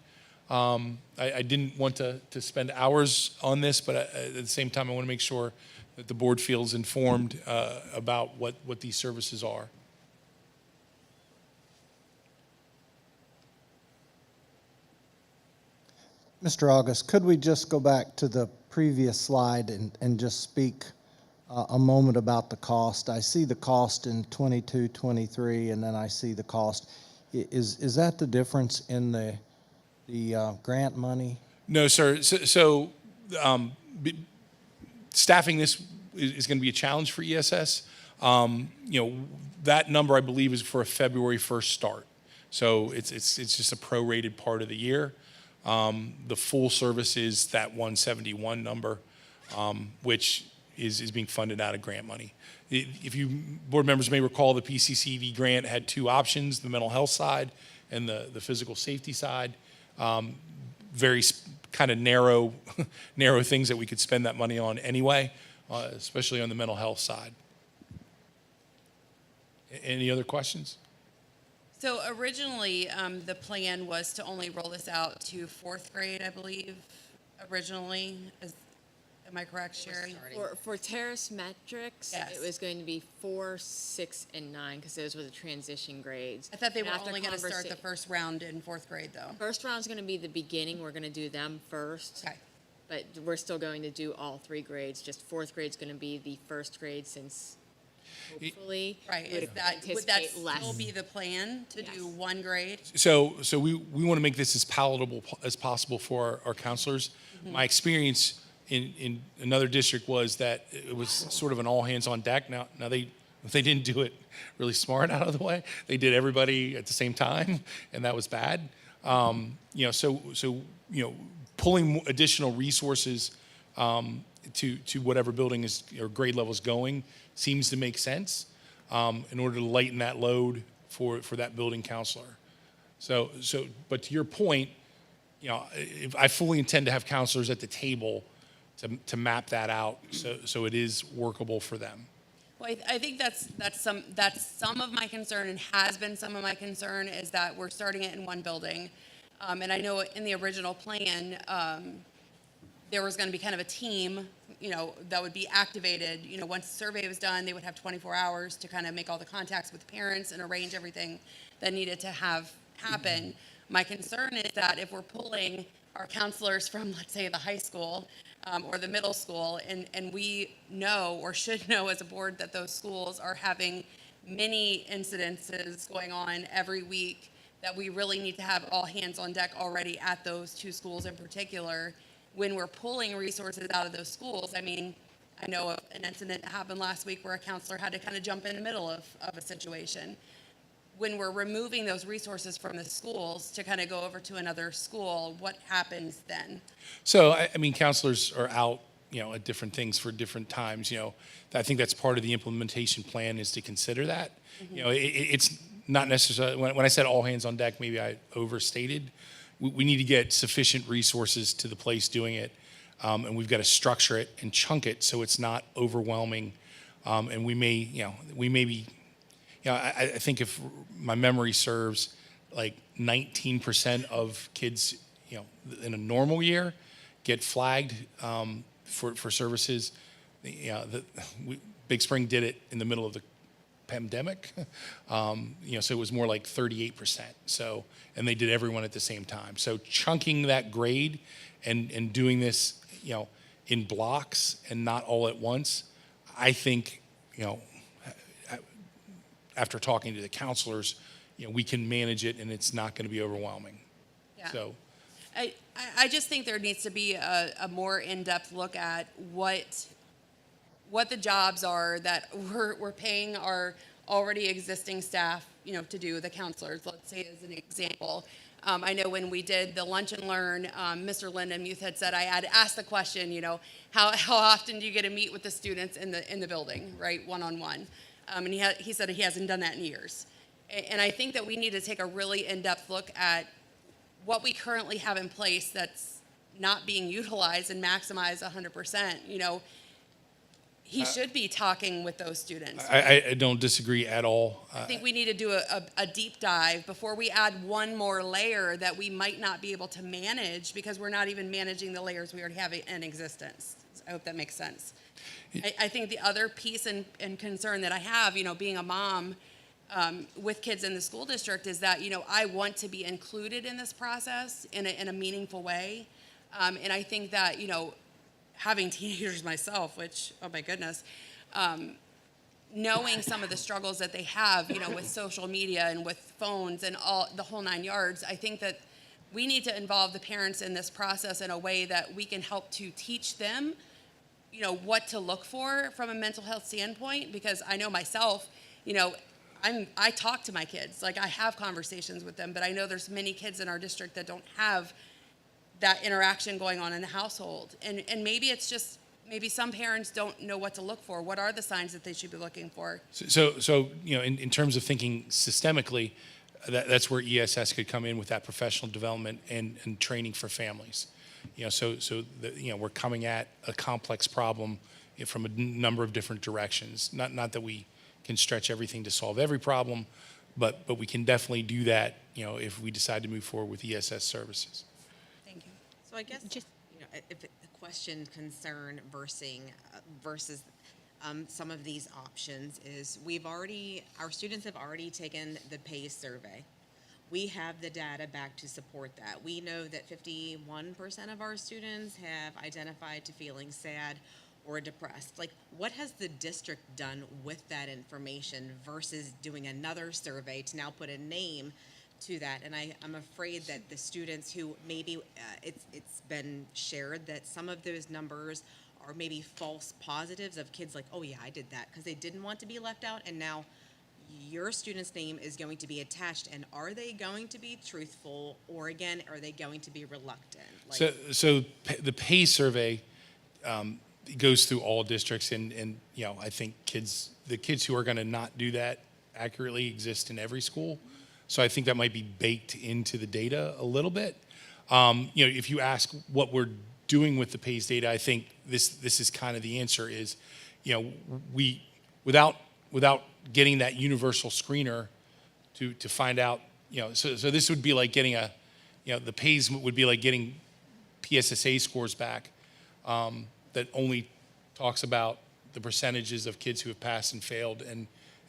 I didn't want to spend hours on this, but at the same time, I want to make sure that the board feels informed about what these services are. Mr. August, could we just go back to the previous slide and just speak a moment about the cost? I see the cost in 22, 23, and then I see the cost. Is that the difference in the grant money? No, sir. Staffing this is going to be a challenge for ESS. That number, I believe, is for a February 1st start. So it's just a prorated part of the year. The full service is that 171 number, which is being funded out of grant money. If you board members may recall, the PCCV grant had two options: the mental health side and the physical safety side. Very kind of narrow things that we could spend that money on anyway, especially on the mental health side. Any other questions? So originally, the plan was to only roll this out to fourth grade, I believe, originally. Am I correct, Sherry? For Terrace Metrics, Yes. it was going to be 4, 6, and 9 because those were the transition grades. I thought they And were after only going to start the conversa- first round in fourth grade, though. First round's going to be the beginning. We're going to do them first. Okay. But we're still going to do all 3 grades. Just fourth grade's going to be the first grade since hopefully. Right, we would that anticipate still less. be the plan, to Yes. do one grade? So we want to make this as palatable as possible for our counselors. My experience in another district was that it was sort of an all hands on deck. Now they didn't do it really smart out of the way. They did everybody at the same time, and that was bad. Pulling additional resources to whatever building is or grade level is going seems to make sense in order to lighten that load for that building counselor. But to your point, I fully intend to have counselors at the table to map that out so it is workable for them. Well, I think that's some of my concern, and has been some of my concern, is that we're starting it in one building. And I know in the original plan, there was going to be kind of a team, that would be activated. Once the survey was done, they would have 24 hours to kind of make all the contacts with the parents and arrange everything that needed to have happen. My concern is that if we're pulling our counselors from, let's say, the high school or the middle school, and we know or should know as a board that those schools are having many incidences going on every week, that we really need to have all hands on deck already at those 2 schools in particular. When we're pulling resources out of those schools, I know of an incident that happened last week where a counselor had to kind of jump in the middle of a situation. When we're removing those resources from the schools to kind of go over to another school, what happens then? So, counselors are out, at different things for different times. I think that's part of the implementation plan is to consider that. Mm-hmm. It's not necessarily, when I said all hands on deck, maybe I overstated. We need to get sufficient resources to the place doing it, and we've got to structure it and chunk it so it's not overwhelming. And we may be, I think if my memory serves, like 19% of kids, in a normal year get flagged for services. Big Spring did it in the middle of the pandemic, so it was more like 38%. So, and they did everyone at the same time. So chunking that grade and doing this, in blocks and not all at once, I think, after talking to the counselors, we can manage it and it's not going to be overwhelming. Yeah. So, I just think there needs to be a more in-depth look at what the jobs are that we're paying our already existing staff, to do, the counselors, let's say as an example. I know when we did the Lunch and Learn, Mr. Lindemuth had said, I had asked the question, how often do you get to meet with the students in the building, right, one-on-one? And he said he hasn't done that in years. And I think that we need to take a really in-depth look at what we currently have in place that's not being utilized and maximized 100%. You know, he should be talking with those students. I don't disagree at all. I think we need to do a deep dive before we add one more layer that we might not be able to manage because we're not even managing the layers we already have in existence. I hope that makes sense. I think the other piece and concern that I have, you know, being a mom with kids in the school district is that, you know, I want to be included in this process in a meaningful way. And I think that, you know, having teenagers myself, which, oh my goodness, knowing some of the struggles that they have, you know, with social media and with phones and all the whole 9 yards, I think that we need to involve the parents in this process in a way that we can help to teach them, you know, what to look for from a mental health standpoint, because I know myself, you know, I talk to my kids, like I have conversations with them, but I know there's many kids in our district that don't have that interaction going on in the household. And maybe it's just, maybe some parents don't know what to look for. What are the signs that they should be looking for? So you know, in terms of thinking systemically, that's where ESS could come in with that professional development and training for families. You know, you know, we're coming at a complex problem from a number of different directions. Not that we can stretch everything to solve every problem, but we can definitely do that, you know, if we decide to move forward with ESS services. Thank you. So I guess, just, you know, if a question, concern versus some of these options is our students have already taken the PACE survey. We have the data back to support that. We know that 51% of our students have identified to feeling sad or depressed. Like, what has the district done with that information versus doing another survey to now put a name to that? And I'm afraid that the students who maybe it's been shared that some of those numbers are maybe false positives of kids like, oh yeah, I did that, because they didn't want to be left out, and now your student's name is going to be attached. And are they going to be truthful, or again, are they going to be reluctant? Like, So the PACE survey goes through all districts, and you know, I think the kids who are going to not do that accurately exist in every school. So I think that might be baked into the data a little bit. You know, if you ask what we're doing with the PACE data, I think this is kind of the answer is, you know, we without getting that universal screener to find out, you know, so this would be like getting the PACE would be like getting PSSA scores back that only talks about the percentages of kids who have passed and failed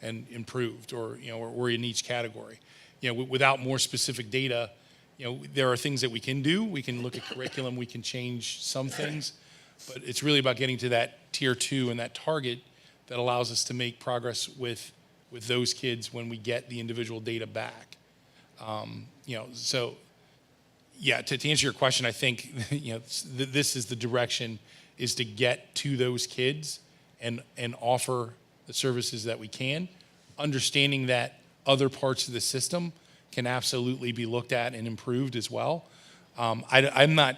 and improved, or, you know, or in each category. You know, without more specific data, you know, there are things that we can do. We can look at curriculum, we can change some things, but it's really about getting to that tier 2 and that target that allows us to make progress with those kids when we get the individual data back. You know, so yeah, to answer your question, I think, you know, this is the direction, is to get to those kids and offer the services that we can, understanding that other parts of the system can absolutely be looked at and improved as well. I'm not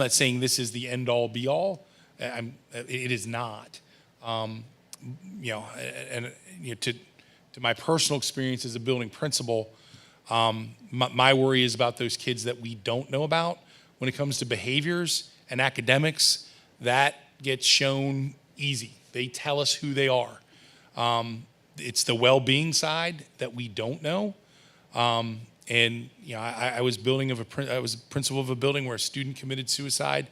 saying this is the end all be all. It is not. You know, and you know, to my personal experience as a building principal, my worry is about those kids that we don't know about. When it comes to behaviors and academics, that gets shown easy. They tell us who they are. It's the well-being side that we don't know. And you know, I was principal of a building where a student committed suicide,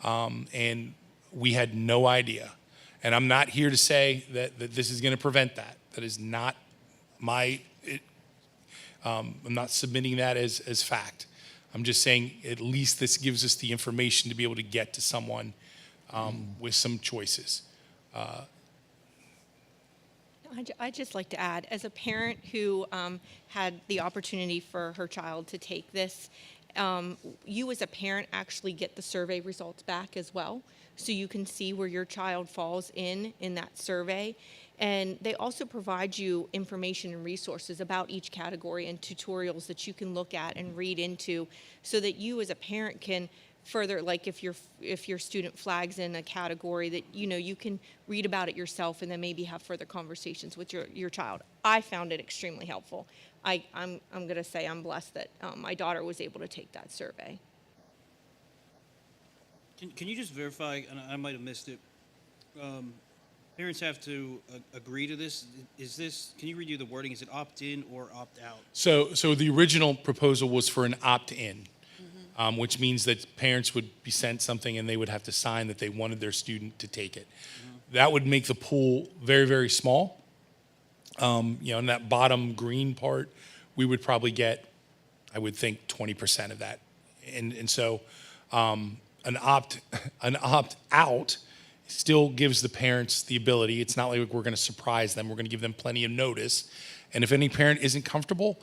and we had no idea. And I'm not here to say that this is going to prevent that. That is not I'm not submitting that as fact. I'm just saying at least this gives us the information to be able to get to someone with some choices. I'd just like to add, as a parent who had the opportunity for her child to take this, you as a parent actually get the survey results back as well. So you can see where your child falls in that survey. And they also provide you information and resources about each category and tutorials that you can look at and read into, so that you as a parent can further, like if your student flags in a category that, you can read about it yourself and then maybe have further conversations with your child. I found it extremely helpful. I'm going to say I'm blessed that my daughter was able to take that survey. Can you just verify, and I might have missed it, parents have to agree to this? Can you redo the wording? Is it opt-in or opt-out? So the original proposal was for an opt-in, which means that parents would be sent something and they would have to sign that they wanted their student to take it. That would make the pool very, very small. In that bottom green part, we would probably get, I would think, 20% of that. And so an opt-out still gives the parents the ability. It's not like we're going to surprise them. We're going to give them plenty of notice. And if any parent isn't comfortable,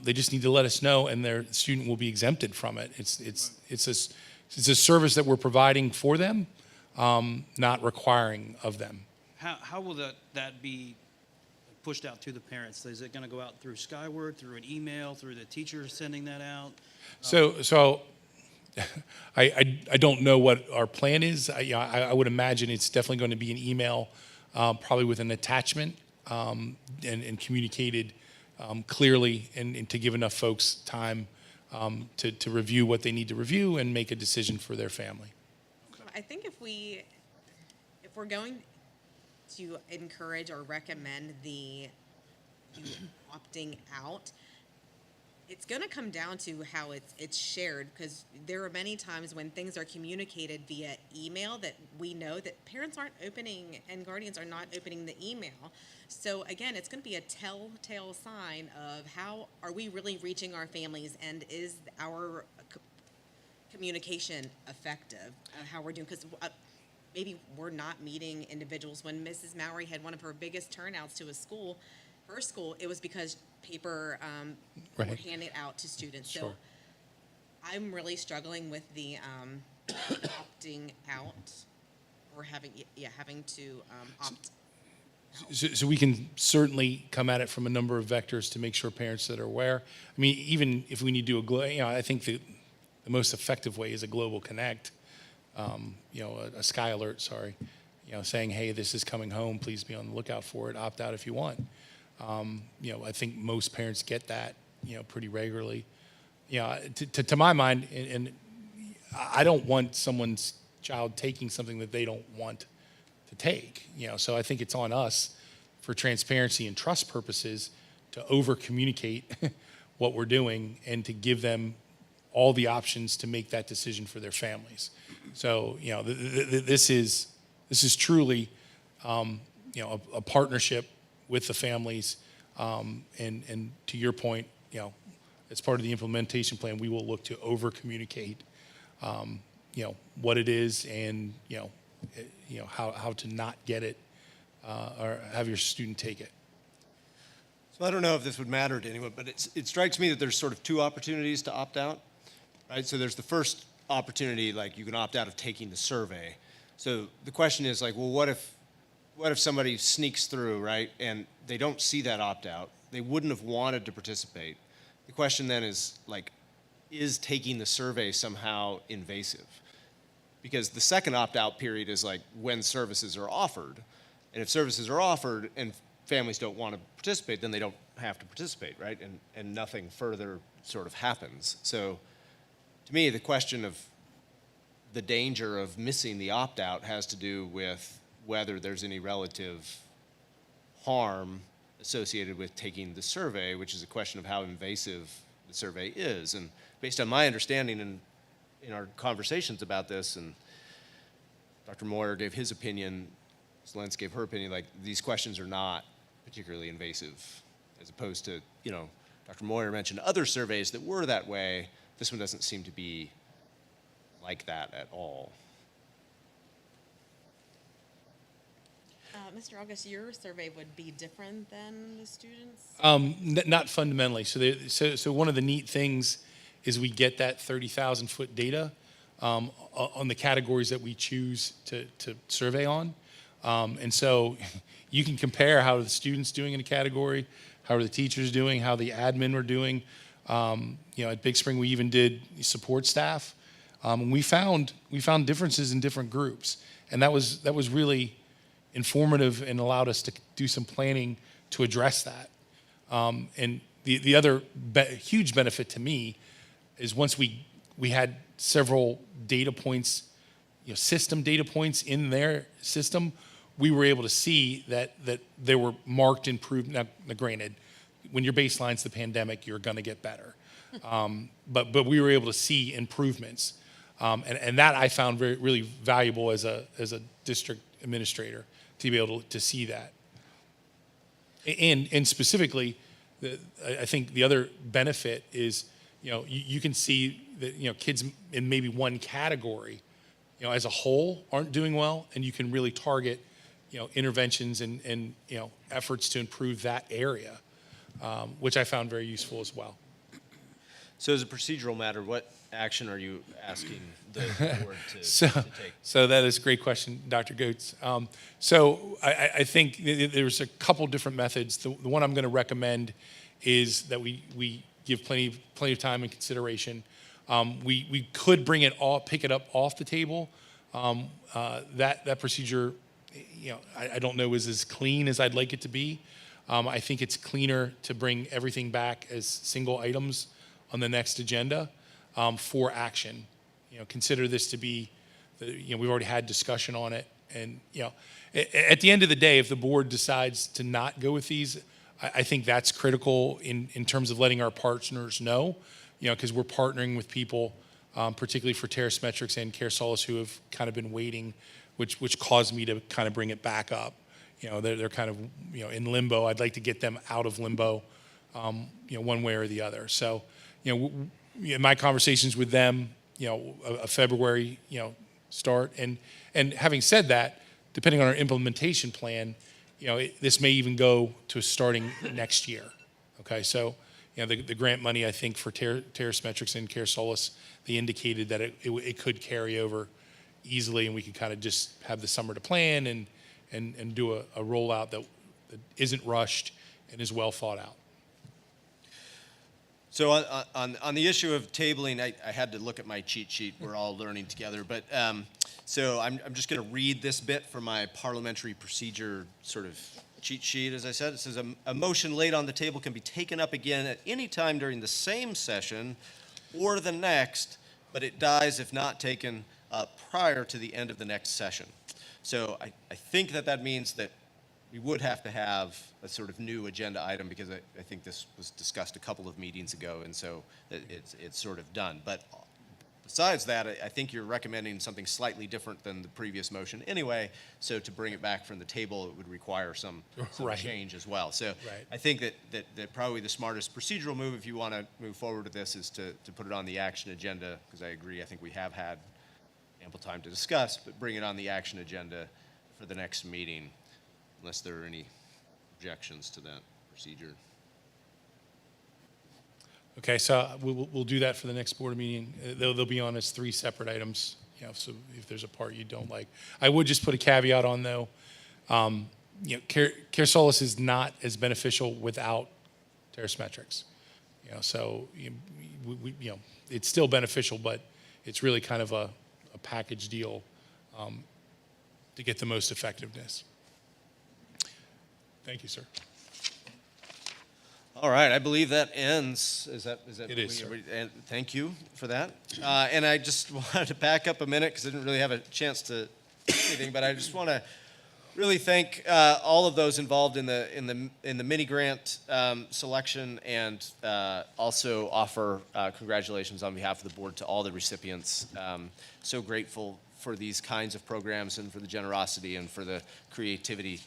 they just need to let us know, and their student will be exempted from it. It's a service that we're providing for them, not requiring of them. How will that be pushed out to the parents? Is it going to go out through Skyward, through an email, through the teacher sending that out? So I don't know what our plan is. I would imagine it's definitely going to be an email, probably with an attachment, and communicated clearly, and to give enough folks time to review what they need to review and make a decision for their family. I think if we're going to encourage or recommend you opting out, it's going to come down to how it's shared, because there are many times when things are communicated via email that we know that parents aren't opening and guardians are not opening the email. So again, it's going to be a telltale sign of how are we really reaching our families, and is our communication effective, how we're doing, because maybe we're not meeting individuals. When Mrs. Mowry had one of her biggest turnouts to her school, it was because paper were handed out to students. Sure. So I'm really struggling with the opting out, or having to opt. So we can certainly come at it from a number of vectors to make sure parents that are aware. I mean, even if we need to do I think the most effective way is a global connect, a Sky Alert, saying, hey, this is coming home, please be on the lookout for it, opt out if you want. I think most parents get that, pretty regularly. To my mind, and I don't want someone's child taking something that they don't want to take, so I think it's on us for transparency and trust purposes to over communicate what we're doing and to give them all the options to make that decision for their families. So, this is truly, a partnership with the families. And to your point, as part of the implementation plan, we will look to over communicate, what it is, and, how to not get it, or have your student take it. So I don't know if this would matter to anyone, but it strikes me that there's sort of two opportunities to opt out, right? So there's the first opportunity, like you can opt out of taking the survey. So the question is like, well, what if somebody sneaks through, right, and they don't see that opt out? They wouldn't have wanted to participate. The question then is like, is taking the survey somehow invasive? Because the second opt out period is like when services are offered. And if services are offered and families don't want to participate, then they don't have to participate, right? And nothing further sort of happens. So to me, the question of the danger of missing the opt-out has to do with whether there's any relative harm associated with taking the survey, which is a question of how invasive the survey is. And based on my understanding and in our conversations about this, and Dr. Moyer gave his opinion, Ms. Lentz gave her opinion, like these questions are not particularly invasive, as opposed to, Dr. Moyer mentioned other surveys that were that way. This one doesn't seem to be like that at all. Mr. August, your survey would be different than the students'? Not fundamentally. So one of the neat things is we get that 30,000-foot data on the categories that we choose to survey on. And so you can compare how the students doing in a category, how are the teachers doing, how the admin are doing. At Big Spring, we even did support staff. We found differences in different groups, and that was really informative and allowed us to do some planning to address that. And the other huge benefit to me is once we had several data points, system data points in their system, we were able to see that there were marked improvement. Now, granted, when your baseline's the pandemic, you're going to get better. But we were able to see improvements. And that I found really valuable as a district administrator to be able to see that. And specifically, I think the other benefit is, you can see that, kids in maybe one category, as a whole aren't doing well, and you can really target, interventions and efforts to improve that area, which I found very useful as well. So as a procedural matter, what action are you asking the board to take? So that is a great question, Dr. Goetz. So I think there's a couple different methods. The one I'm going to recommend is that we give plenty of time and consideration. We could pick it up off the table. That procedure, I don't know is as clean as I'd like it to be. I think it's cleaner to bring everything back as single items on the next agenda for action. Consider this to be, we've already had discussion on it. And, at the end of the day, if the board decides to not go with these, I think that's critical in terms of letting our partners know, because we're partnering with people, particularly for Terrace Metrics and Care Solace, who have kind of been waiting, which caused me to kind of bring it back up. They're kind of, in limbo. I'd like to get them out of limbo, one way or the other. So, in my conversations with them, a February, start. And having said that, depending on our implementation plan, this may even go to starting next year. Okay, so the grant money, I think, for Terrace Metrics and Care Solace, they indicated that it could carry over easily, and we could kind of just have the summer to plan and do a rollout that isn't rushed and is well thought out. So on the issue of tabling, I had to look at my cheat sheet. We're all learning together. But so I'm just going to read this bit from my parliamentary procedure sort of cheat sheet. As I said, it says a motion laid on the table can be taken up again at any time during the same session or the next, but it dies if not taken up prior to the end of the next session. So I think that means that we would have to have a sort of new agenda item, because I think this was discussed a couple of meetings ago, and so it's sort of done. But besides that, I think you're recommending something slightly different than the previous motion anyway, so to bring it back from the table, it would require some Right. change as well. So Right. I think that probably the smartest procedural move, if you want to move forward with this, is to put it on the action agenda, because I agree, I think we have had ample time to discuss, but bring it on the action agenda for the next meeting, unless there are any objections to that procedure. Okay, so we'll do that for the next board meeting. They'll be on as 3 separate items, so if there's a part you don't like. I would just put a caveat on, though. Care Solace is not as beneficial without Terrace Metrics. So it's still beneficial, but it's really kind of a package deal to get the most effectiveness. Thank you, sir. All right, I believe that ends. Is that? It is, sir. And thank you for that. And I just wanted to back up a minute because I didn't really have a chance to say anything, but I just want to really thank all of those involved in the mini grant selection, and also offer congratulations on behalf of the board to all the recipients. So grateful for these kinds of programs and for the generosity and for the creativity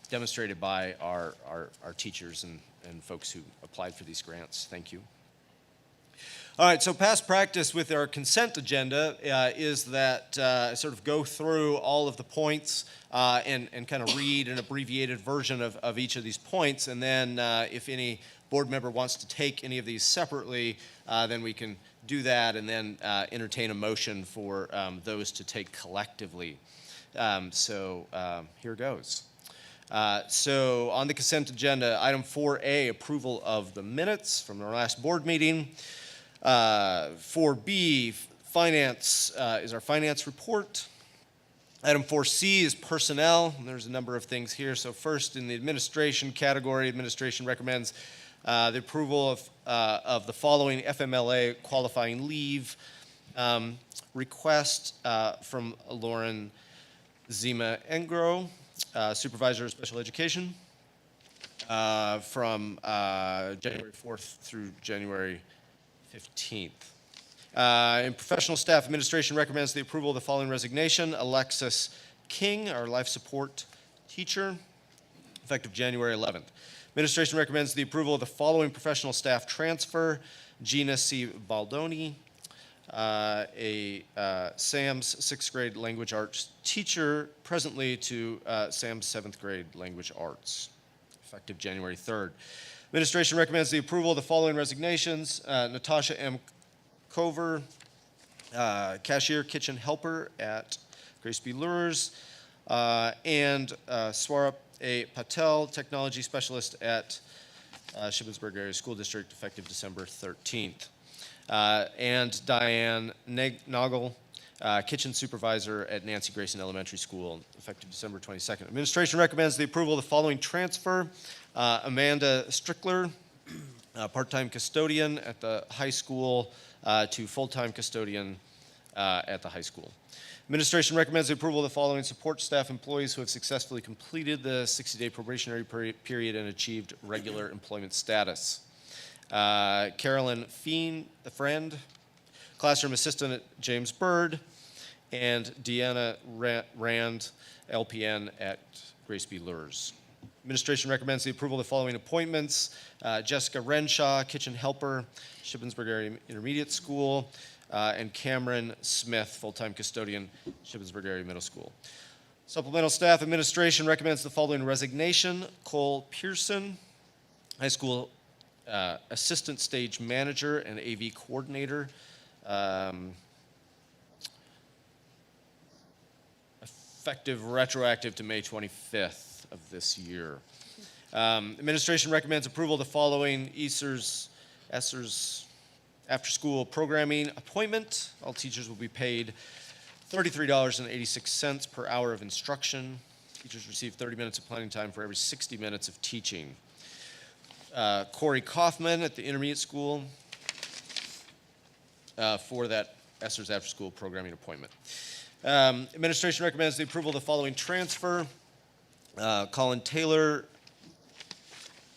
demonstrated by our teachers and folks who applied for these grants. Thank you. All right, so past practice with our consent agenda is that sort of go through all of the points and kind of read an abbreviated version of each of these points, and then if any board member wants to take any of these separately, then we can do that, and then entertain a motion for those to take collectively. So here goes. So on the consent agenda, item 4A, approval of the minutes from our last board meeting. 4B, Finance is our finance report. Item 4C is personnel, and there's a number of things here. So first, in the administration category, administration recommends the approval of the following FMLA qualifying leave request from Lauren Zima Engro, Supervisor of Special Education, from January 4th through January 15th. In professional staff, administration recommends the approval of the following resignation. Alexis King, our life support teacher, effective January 11th. Administration recommends the approval of the following professional staff transfer. Gina C. Baldoni, a Sam's 6th grade language arts teacher, presently to Sam's 7th grade language arts, effective January 3rd. Administration recommends the approval of the following resignations. Natasha M. Cover, cashier kitchen helper at Grace B. Lures, and Swarup A. Patel, technology specialist at Shippensburg Area School District, effective December 13th. And Diane Noggle, kitchen supervisor at Nancy Grayson Elementary School, effective December 22nd. Administration recommends the approval of the following transfer. Amanda Strickler, part-time custodian at the high school, to full-time custodian at the high school. Administration recommends the approval of the following support staff employees who have successfully completed the 60-day probationary period and achieved regular employment status. Carolyn Friend, classroom assistant at James Byrd, and Deanna Rand, LPN at Grace B. Lures. Administration recommends the approval of the following appointments. Jessica Renshaw, kitchen helper, Shippensburg Area Intermediate School, and Cameron Smith, full-time custodian, Shippensburg Area Middle School. Supplemental staff administration recommends the following resignation. Cole Pearson, high school assistant stage manager and AV coordinator, effective retroactive to May 25th of this year. Administration recommends approval of the following ESSER's after-school programming appointment. All teachers will be paid $33.86 per hour of instruction. Teachers receive 30 minutes of planning time for every 60 minutes of teaching. Corey Kaufman at the intermediate school for that ESSER's after-school programming appointment. Administration recommends the approval of the following transfer. Colin Taylor,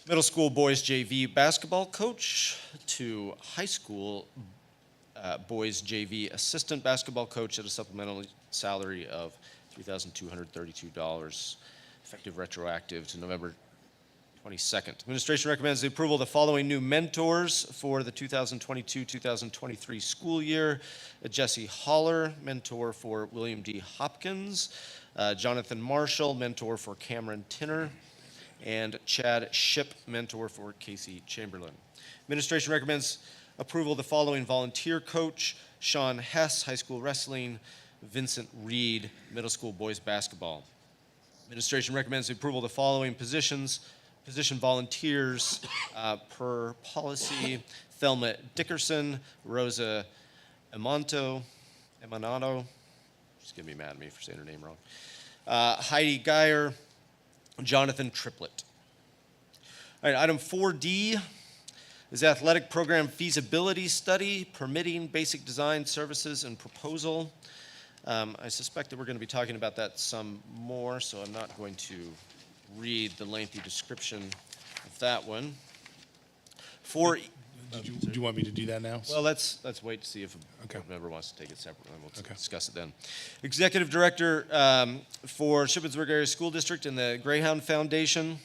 middle school boys JV basketball coach, to high school boys JV assistant basketball coach at a supplemental salary of $3,232, effective retroactive to November 22nd. Administration recommends the approval of the following new mentors for the 2022-2023 school year. Jesse Holler, mentor for William D. Hopkins. Jonathan Marshall, mentor for Cameron Tinner. And Chad Ship, mentor for Casey Chamberlain. Administration recommends approval of the following volunteer coach. Sean Hess, high school wrestling. Vincent Reed, middle school boys basketball. Administration recommends the approval of the following position volunteers per policy. Thelma Dickerson, Rosa Emanado, she's gonna be mad at me for saying her name wrong. Heidi Geyer, Jonathan Triplett. All right, item 4D is athletic program feasibility study, permitting basic design services and proposal. I suspect that we're going to be talking about that some more, so I'm not going to read the lengthy description of that one. Do you want me to do that now? Well, let's wait to see if Okay. a member wants to take it separately, and we'll Okay. discuss it then. Executive Director for Shippensburg Area School District and the Greyhound Foundation.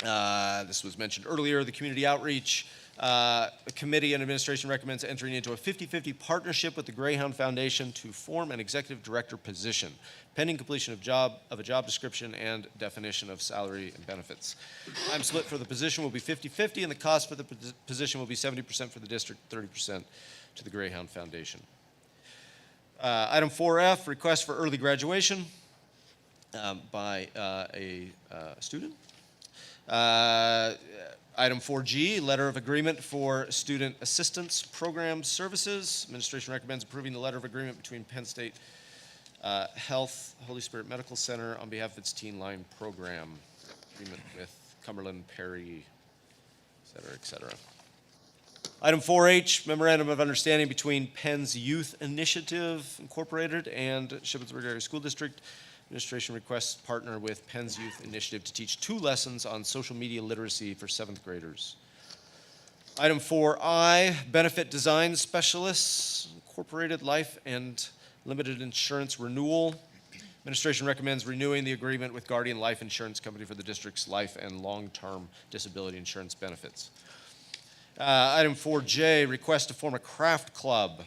This was mentioned earlier. The Community Outreach Committee and Administration recommends entering into a 50-50 partnership with the Greyhound Foundation to form an Executive Director position, pending completion of a job description and definition of salary and benefits. Time split for the position will be 50-50, and the cost for the position will be 70% for the district, 30% to the Greyhound Foundation. Item 4F, request for early graduation by a student. Item 4G, letter of agreement for student assistance program services. Administration recommends approving the letter of agreement between Penn State Health Holy Spirit Medical Center on behalf of its Teen Line program. Agreement with Cumberland, Perry, et cetera, et cetera. Item 4H, memorandum of understanding between Penn's Youth Initiative Incorporated and Shippensburg Area School District. Administration requests partner with Penn's Youth Initiative to teach 2 lessons on social media literacy for 7th graders. Item 4I, benefit design specialists, Incorporated Life and Limited Insurance renewal. Administration recommends renewing the agreement with Guardian Life Insurance Company for the district's life and long-term disability insurance benefits. Item 4J, request to form a craft club.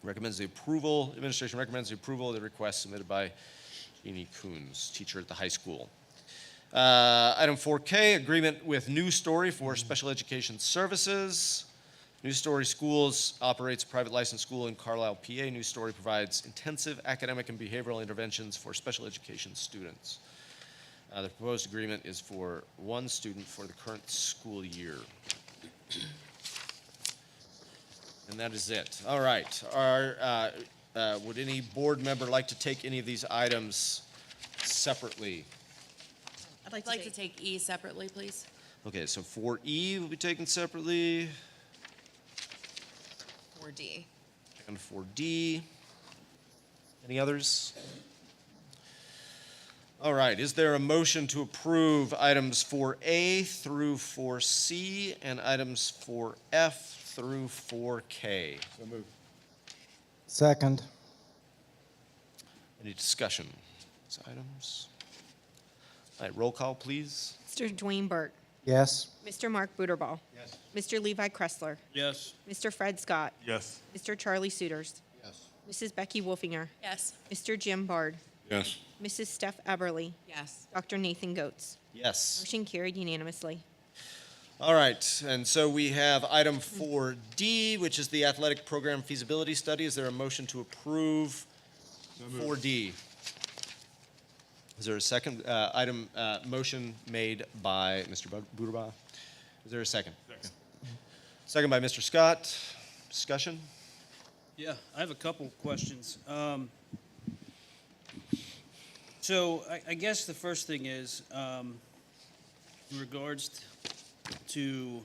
Administration recommends the approval of the request submitted by Jeannie Coons, teacher at the high school. Item 4K, agreement with New Story for special education services. New Story Schools operates a private licensed school in Carlisle, PA. New Story provides intensive academic and behavioral interventions for special education students. The proposed agreement is for 1 student for the current school year. And that is it. All right. Would any board member like to take any of these items separately? I'd like to take E separately, please. Okay, so 4E will be taken separately, 4D. and 4D. Any others? All right, is there a motion to approve items 4A through 4C and items 4F through 4K? So moved. Second. Any discussion? These items? All right, roll call, please. Mr. Dwayne Burke. Yes. Mr. Mark Buterbaugh. Yes. Mr. Levi Kressler. Yes. Mr. Fred Scott. Yes. Mr. Charlie Suiters. Yes. Mrs. Becky Wolfinger. Yes. Mr. Jim Bard. Yes. Mrs. Steph Eberly. Yes. Dr. Nathan Goetz. Yes. Motion carried unanimously. All right, and so we have item 4D, which is the athletic program feasibility study. Is there a motion to approve 4D? Is there a second motion made by Mr. Buterbaugh? Is there a second? Second by Mr. Scott. Discussion? Yeah, I have a couple questions. So I guess the first thing is, in regards to,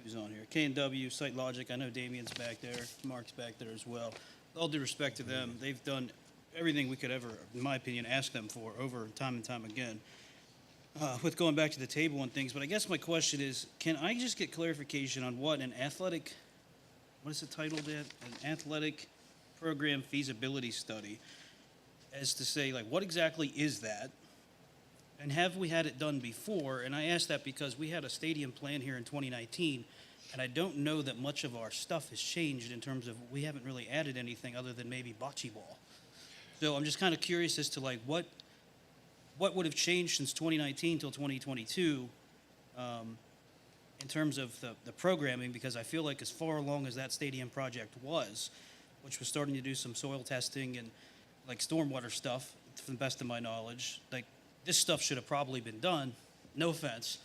who's on here? K&W, Site Logic, I know Damien's back there, Mark's back there as well. With all due respect to them, they've done everything we could ever, in my opinion, ask them for over time and time again. With going back to the table and things, but I guess my question is, can I just get clarification on what an athletic, what is it titled at? An athletic program feasibility study, as to say, like, what exactly is that? And have we had it done before? And I ask that because we had a stadium plan here in 2019, and I don't know that much of our stuff has changed in terms of, we haven't really added anything other than maybe bocce ball. So I'm just kind of curious as to, like, what would have changed since 2019 till 2022 in terms of the programming, because I feel like as far along as that stadium project was, which was starting to do some soil testing and like stormwater stuff, to the best of my knowledge, like this stuff should have probably been done, no offense.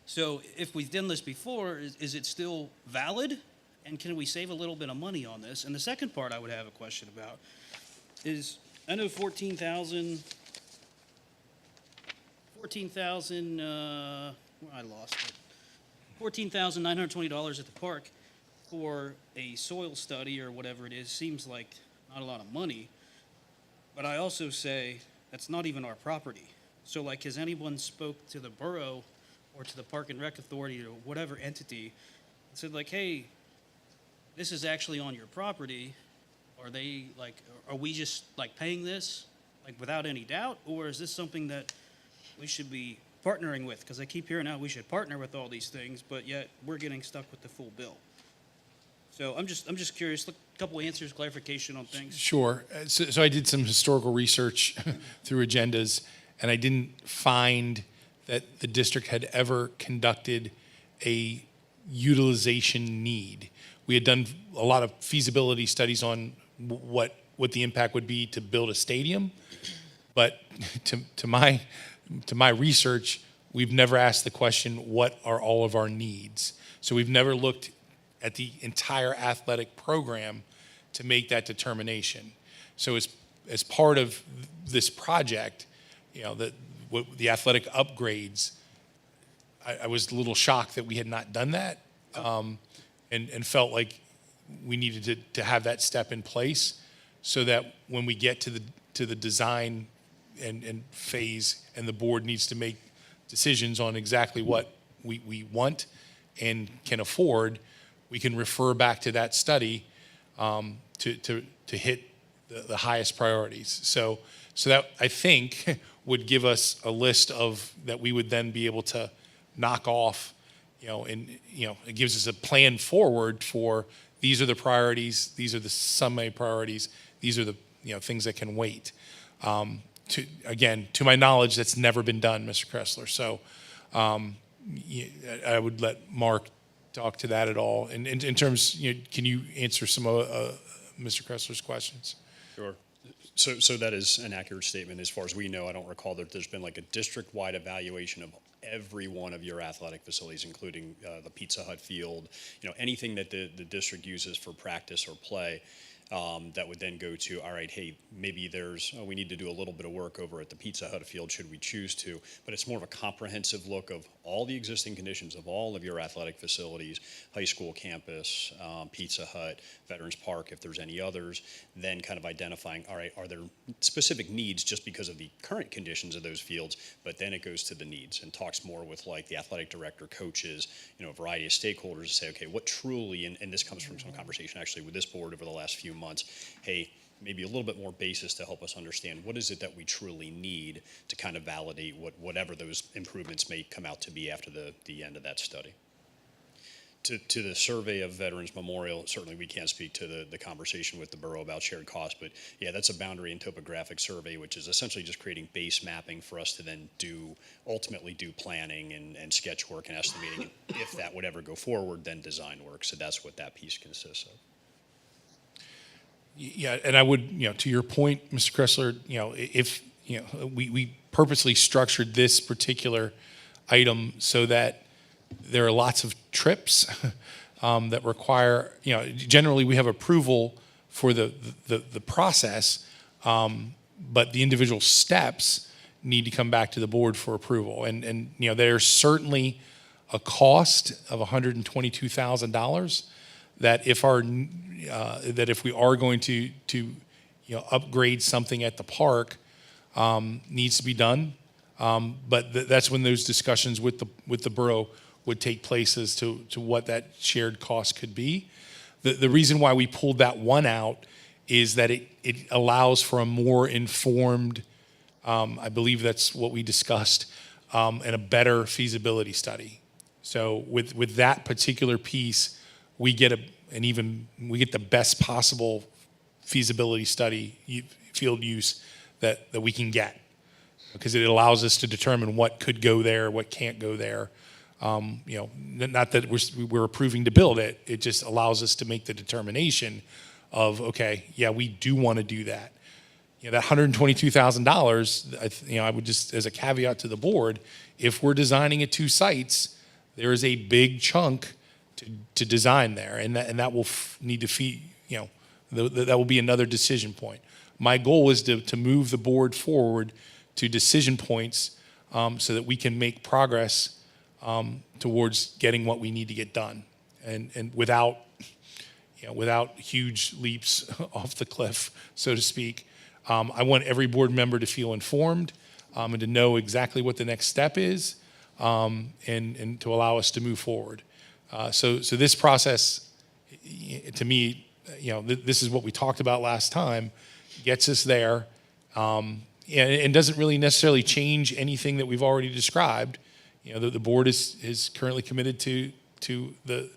So if we've done this before, is it still valid? And can we save a little bit of money on this? And the second part I would have a question about is, I know $14,000, I lost it. $14,920 at the park for a soil study or whatever it is seems like not a lot of money. But I also say that's not even our property. So, like, has anyone spoke to the borough or to the Park and Rec Authority or whatever entity and said, like, hey, this is actually on your property? Are they, like, are we just, like, paying this, like, without any doubt? Or is this something that we should be partnering with? Because I keep hearing how we should partner with all these things, but yet we're getting stuck with the full bill. So I'm just curious, a couple answers, clarification on things. Sure. So I did some historical research through agendas, and I didn't find that the district had ever conducted a utilization need. We had done a lot of feasibility studies on what the impact would be to build a stadium, but to my research, we've never asked the question, what are all of our needs? So we've never looked at the entire athletic program to make that determination. So as part of this project, the athletic upgrades, I was a little shocked that we had not done that, and felt like we needed to have that step in place so that when we get to the design and phase, and the board needs to make decisions on exactly what we want and can afford, we can refer back to that study to hit the highest priorities. So that, I think, would give us a list of that we would then be able to knock off, it gives us a plan forward for these are the priorities, these are the semi-priorities, these are the things that can wait. To my knowledge, that's never been done, Mr. Kressler. So I would let Mark talk to that at all. And in terms, can you answer some of Mr. Kressler's questions? Sure. So that is an accurate statement. As far as we know, I don't recall that there's been like a district-wide evaluation of every one of your athletic facilities, including the Pizza Hut field, anything that the district uses for practice or play. That would then go to, all right, hey, maybe we need to do a little bit of work over at the Pizza Hut field should we choose to, but it's more of a comprehensive look of all the existing conditions of all of your athletic facilities, high school campus, Pizza Hut, Veterans Park, if there's any others, then kind of identifying, all right, are there specific needs just because of the current conditions of those fields, but then it goes to the needs and talks more with like the athletic director, coaches, a variety of stakeholders to say, okay, what truly, and this comes from some conversation actually with this board over the last few months, hey, maybe a little bit more basis to help us understand what is it that we truly need to kind of validate whatever those improvements may come out to be after the end of that study. To the survey of Veterans Memorial, certainly we can't speak to the conversation with the borough about shared costs, but yeah, that's a boundary and topographic survey, which is essentially just creating base mapping for us to then ultimately do planning and sketch work and estimating. If that would ever go forward, then design work. So that's what that piece consists of. Yeah, and I would, to your point, Mr. Kressler, if, we purposely structured this particular item so that there are lots of trips that require, generally we have approval for the process, but the individual steps need to come back to the board for approval. And there's certainly a cost of $122,000 that if we are going to upgrade something at the park, needs to be done. But that's when those discussions with the borough would take place as to what that shared cost could be. The reason why we pulled that one out is that it allows for a more informed, I believe that's what we discussed, and a better feasibility study. So with that particular piece, we get the best possible feasibility study, field use that we can get, because it allows us to determine what could go there, what can't go there. Not that we're approving to build it. It just allows us to make the determination of, okay, yeah, we do want to do that. That $122,000, I would just, as a caveat to the board, if we're designing at 2 sites, there is a big chunk to design there, and that will need to feed, that will be another decision point. My goal is to move the board forward to decision points so that we can make progress towards getting what we need to get done, and without huge leaps off the cliff, so to speak. I want every board member to feel informed and to know exactly what the next step is, and to allow us to move forward. So this process, to me, this is what we talked about last time, gets us there, and doesn't really necessarily change anything that we've already described. The board is currently committed to the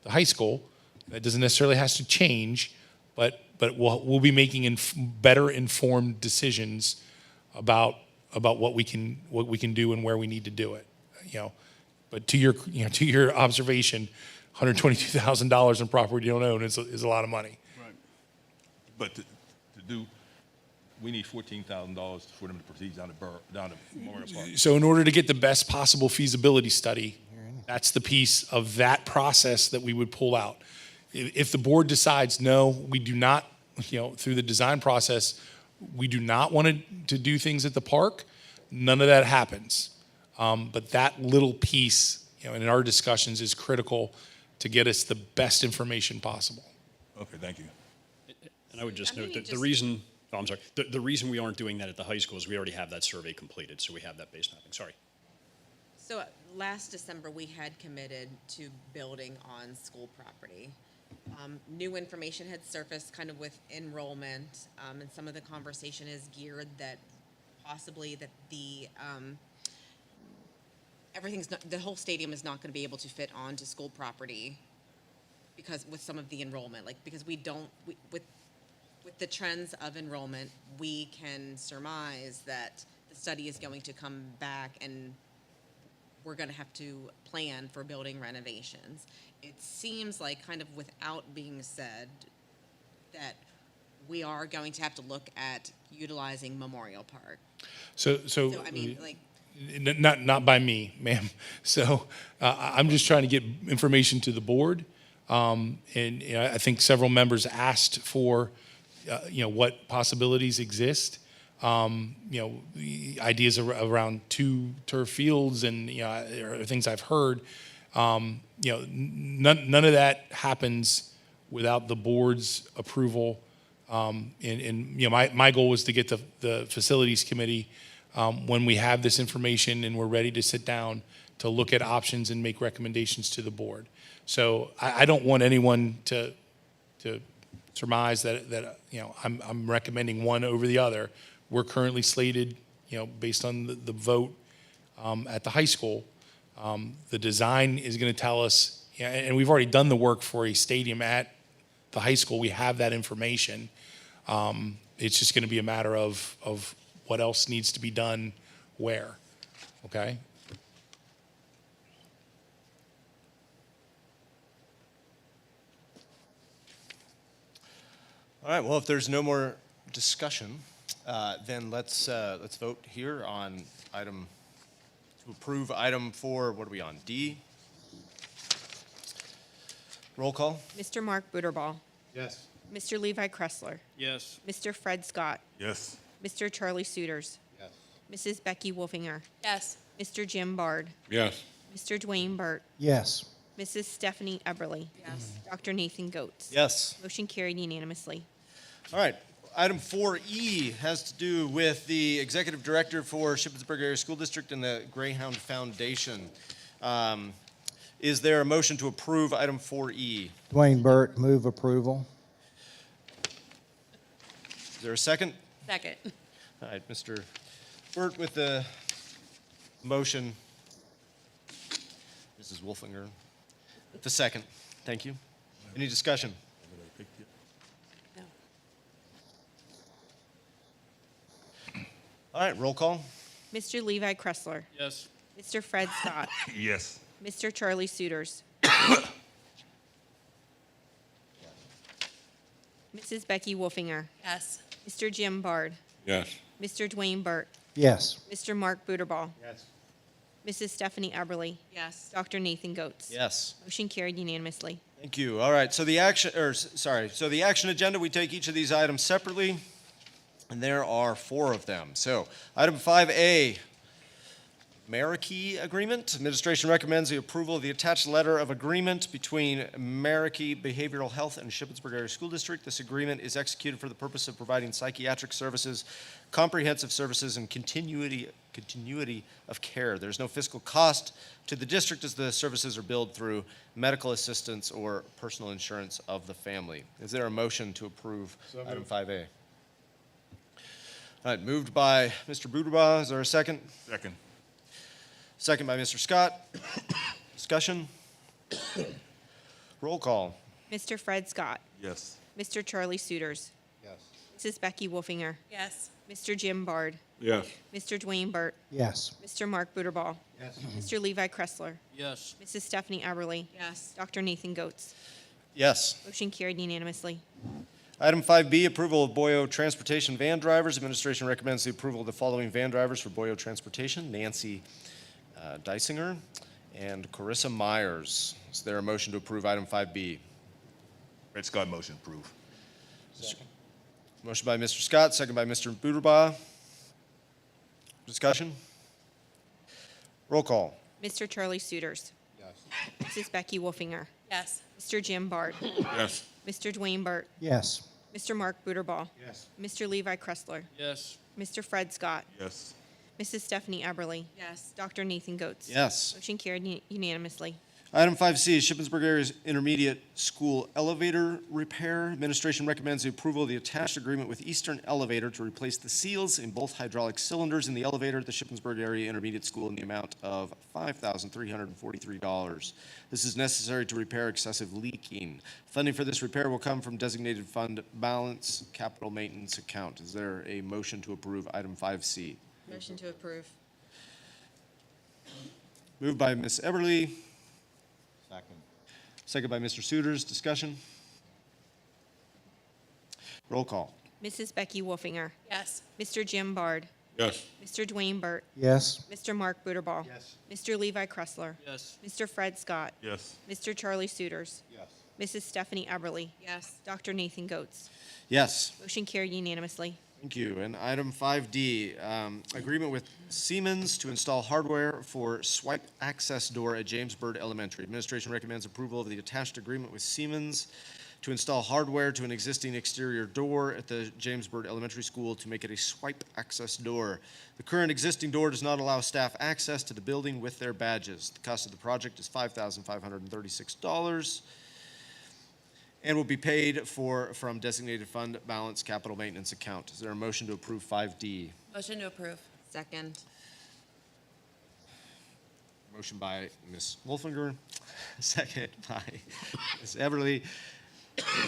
high school. That doesn't necessarily has to change, but we'll be making better informed decisions about what we can do and where we need to do it. But to your observation, $122,000 in property you don't own is a lot of money. Right. But to do We need $14,000 for them to proceed down to Memorial Park. So in order to get the best possible feasibility study, that's the piece of that process that we would pull out. If the board decides, no, we do not, through the design process, we do not want to do things at the park, none of that happens. But that little piece, in our discussions is critical to get us the best information possible. Okay, thank you. And I would just note that the reason, I'm sorry, the reason we aren't doing that at the high school is we already have that survey completed, so we have that base mapping. Sorry. So last December, we had committed to building on school property. New information had surfaced kind of with enrollment, and some of the conversation is geared that possibly that the the whole stadium is not going to be able to fit onto school property because with some of the enrollment, because with the trends of enrollment, we can surmise that the study is going to come back and we're going to have to plan for building renovations. It seems like, kind of without being said, that we are going to have to look at utilizing Memorial Park. So I mean, like, not by me, ma'am. So I'm just trying to get information to the board. And I think several members asked for, what possibilities exist. The ideas around 2 turf fields and, are things I've heard. None of that happens without the board's approval. My goal was to get the facilities committee, when we have this information and we're ready to sit down to look at options and make recommendations to the board. So I don't want anyone to surmise that I'm recommending one over the other. We're currently slated, based on the vote at the high school. The design is going to tell us, and we've already done the work for a stadium at the high school. We have that information. It's just going to be a matter of what else needs to be done where, okay? All right, well, if there's no more discussion, then let's vote here on to approve item 4, what are we on, D? Roll call? Mr. Mark Buterball. Yes. Mr. Levi Kressler. Yes. Mr. Fred Scott. Yes. Mr. Charlie Suiters. Yes. Mrs. Becky Wolfinger. Yes. Mr. Jim Bard. Yes. Mr. Dwayne Burt. Yes. Mrs. Stephanie Eberly. Yes. Dr. Nathan Goetz. Yes. Motion carried unanimously. All right, item 4E has to do with the executive director for Shippensburg Area School District and the Greyhound Foundation. Is there a motion to approve item 4E? Dwayne Burt, move approval. Is there a second? Second. All right, Mr. Burt with the motion. Mrs. Wolfinger with the second. Thank you. Any discussion? No. All right, roll call. Mr. Levi Kressler. Yes. Mr. Fred Scott. Yes. Mr. Charlie Suiters. Mrs. Becky Wolfinger. Yes. Mr. Jim Bard. Yes. Mr. Dwayne Burt. Yes. Mr. Mark Buterball. Yes. Mrs. Stephanie Eberly. Yes. Dr. Nathan Goetz. Yes. Motion carried unanimously. Thank you. All right, so the action agenda, we take each of these items separately, and there are 4 of them. So, item 5A, Marikey Agreement. Administration recommends the approval of the attached letter of agreement between Marikey Behavioral Health and Shippensburg Area School District. This agreement is executed for the purpose of providing psychiatric services, comprehensive services, and continuity of care. There's no fiscal cost to the district as the services are billed through medical assistance or personal insurance of the family. Is there a motion to approve item 5A? All right, moved by Mr. Buterball. Is there a second? Second. Second by Mr. Scott. Discussion? Roll call. Mr. Fred Scott. Yes. Mr. Charlie Suiters. Yes. Mrs. Becky Wolfinger. Yes. Mr. Jim Bard. Yes. Mr. Dwayne Burt. Yes. Mr. Mark Buterball. Yes. Mr. Levi Kressler. Yes. Mrs. Stephanie Eberly. Yes. Dr. Nathan Goetz. Yes. Motion carried unanimously. Item 5B, approval of Boyo Transportation van drivers. Administration recommends the approval of the following van drivers for Boyo Transportation: Nancy Dysinger and Carissa Myers. Is there a motion to approve item 5B? Fred Scott, motion approve. Motion by Mr. Scott, second by Mr. Buderbaugh. Discussion? Roll call. Mr. Charlie Suiters. Yes. Mrs. Becky Wolfinger. Yes. Mr. Jim Bard. Yes. Mr. Dwayne Burt. Yes. Mr. Mark Buderbaugh. Yes. Mr. Levi Kressler. Yes. Mr. Fred Scott. Yes. Mrs. Stephanie Eberly. Yes. Dr. Nathan Goetz. Yes. Motion carried unanimously. Item 5C is Shippensburg Area's Intermediate School Elevator Repair. Administration recommends the approval of the attached agreement with Eastern Elevator to replace the seals in both hydraulic cylinders in the elevator at the Shippensburg Area Intermediate School in the amount of $5,343. This is necessary to repair excessive leaking. Funding for this repair will come from designated fund balance capital maintenance account. Is there a motion to approve item 5C? Motion to approve. Moved by Ms. Eberly, Second. second by Mr. Suiters. Discussion? Roll call. Mrs. Becky Wolfinger. Yes. Mr. Jim Bard. Yes. Mr. Dwayne Burt. Yes. Mr. Mark Buderbaugh. Yes. Mr. Levi Kressler. Yes. Mr. Fred Scott. Yes. Mr. Charlie Suiters. Yes. Mrs. Stephanie Eberly. Yes. Dr. Nathan Goetz. Yes. Motion carried unanimously. Thank you. And item 5D, agreement with Siemens to install hardware for swipe access door at James Byrd Elementary. Administration recommends approval of the attached agreement with Siemens to install hardware to an existing exterior door at the James Byrd Elementary School to make it a swipe access door. The current existing door does not allow staff access to the building with their badges. The cost of the project is $5,536. And will be paid for from designated fund balance capital maintenance account. Is there a motion to approve 5D? Motion to approve. Second. Motion by Ms. Wolfinger, second by Ms. Everly.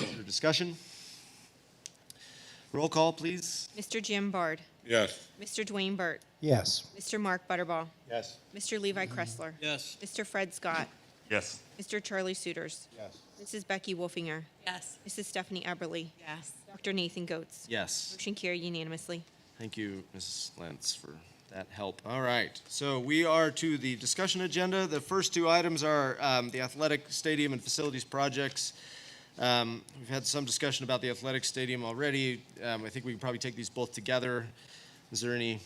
Under discussion? Roll call, please. Mr. Jim Bard. Yes. Mr. Dwayne Burt. Yes. Mr. Mark Butterbaugh. Yes. Mr. Levi Kressler. Yes. Mr. Fred Scott. Yes. Mr. Charlie Suiters. Yes. Mrs. Becky Wolfinger. Yes. Mrs. Stephanie Eberly. Yes. Dr. Nathan Goetz. Yes. Motion carried unanimously. Thank you, Mrs. Lentz, for that help. All right, so we are to the discussion agenda. The first two items are the athletic stadium and facilities projects. We've had some discussion about the athletic stadium already. I think we can probably take these both together. Is there any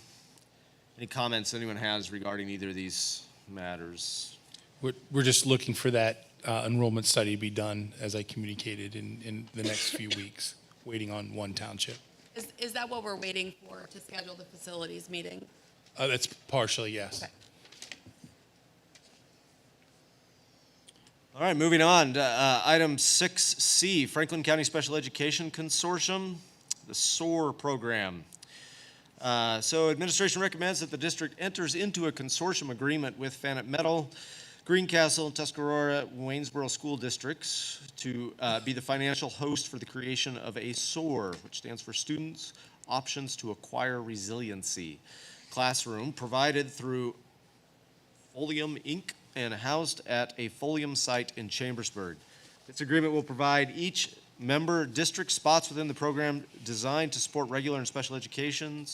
comments anyone has regarding either of these matters? We're just looking for that enrollment study to be done, as I communicated, in the next few weeks, waiting on one township. Is that what we're waiting for to schedule the facilities meeting? That's partially, yes. Okay. All right, moving on to item 6C, Franklin County Special Education Consortium, the SOAR program. So administration recommends that the district enters into a consortium agreement with Fannett Metal, Greencastle, and Tuscarora Waynesboro school districts to be the financial host for the creation of a SOAR, which stands for Students Options to Acquire Resiliency classroom provided through Folium Inc. and housed at a Folium site in Chambersburg. This agreement will provide each member district spots within the program designed to support regular and special education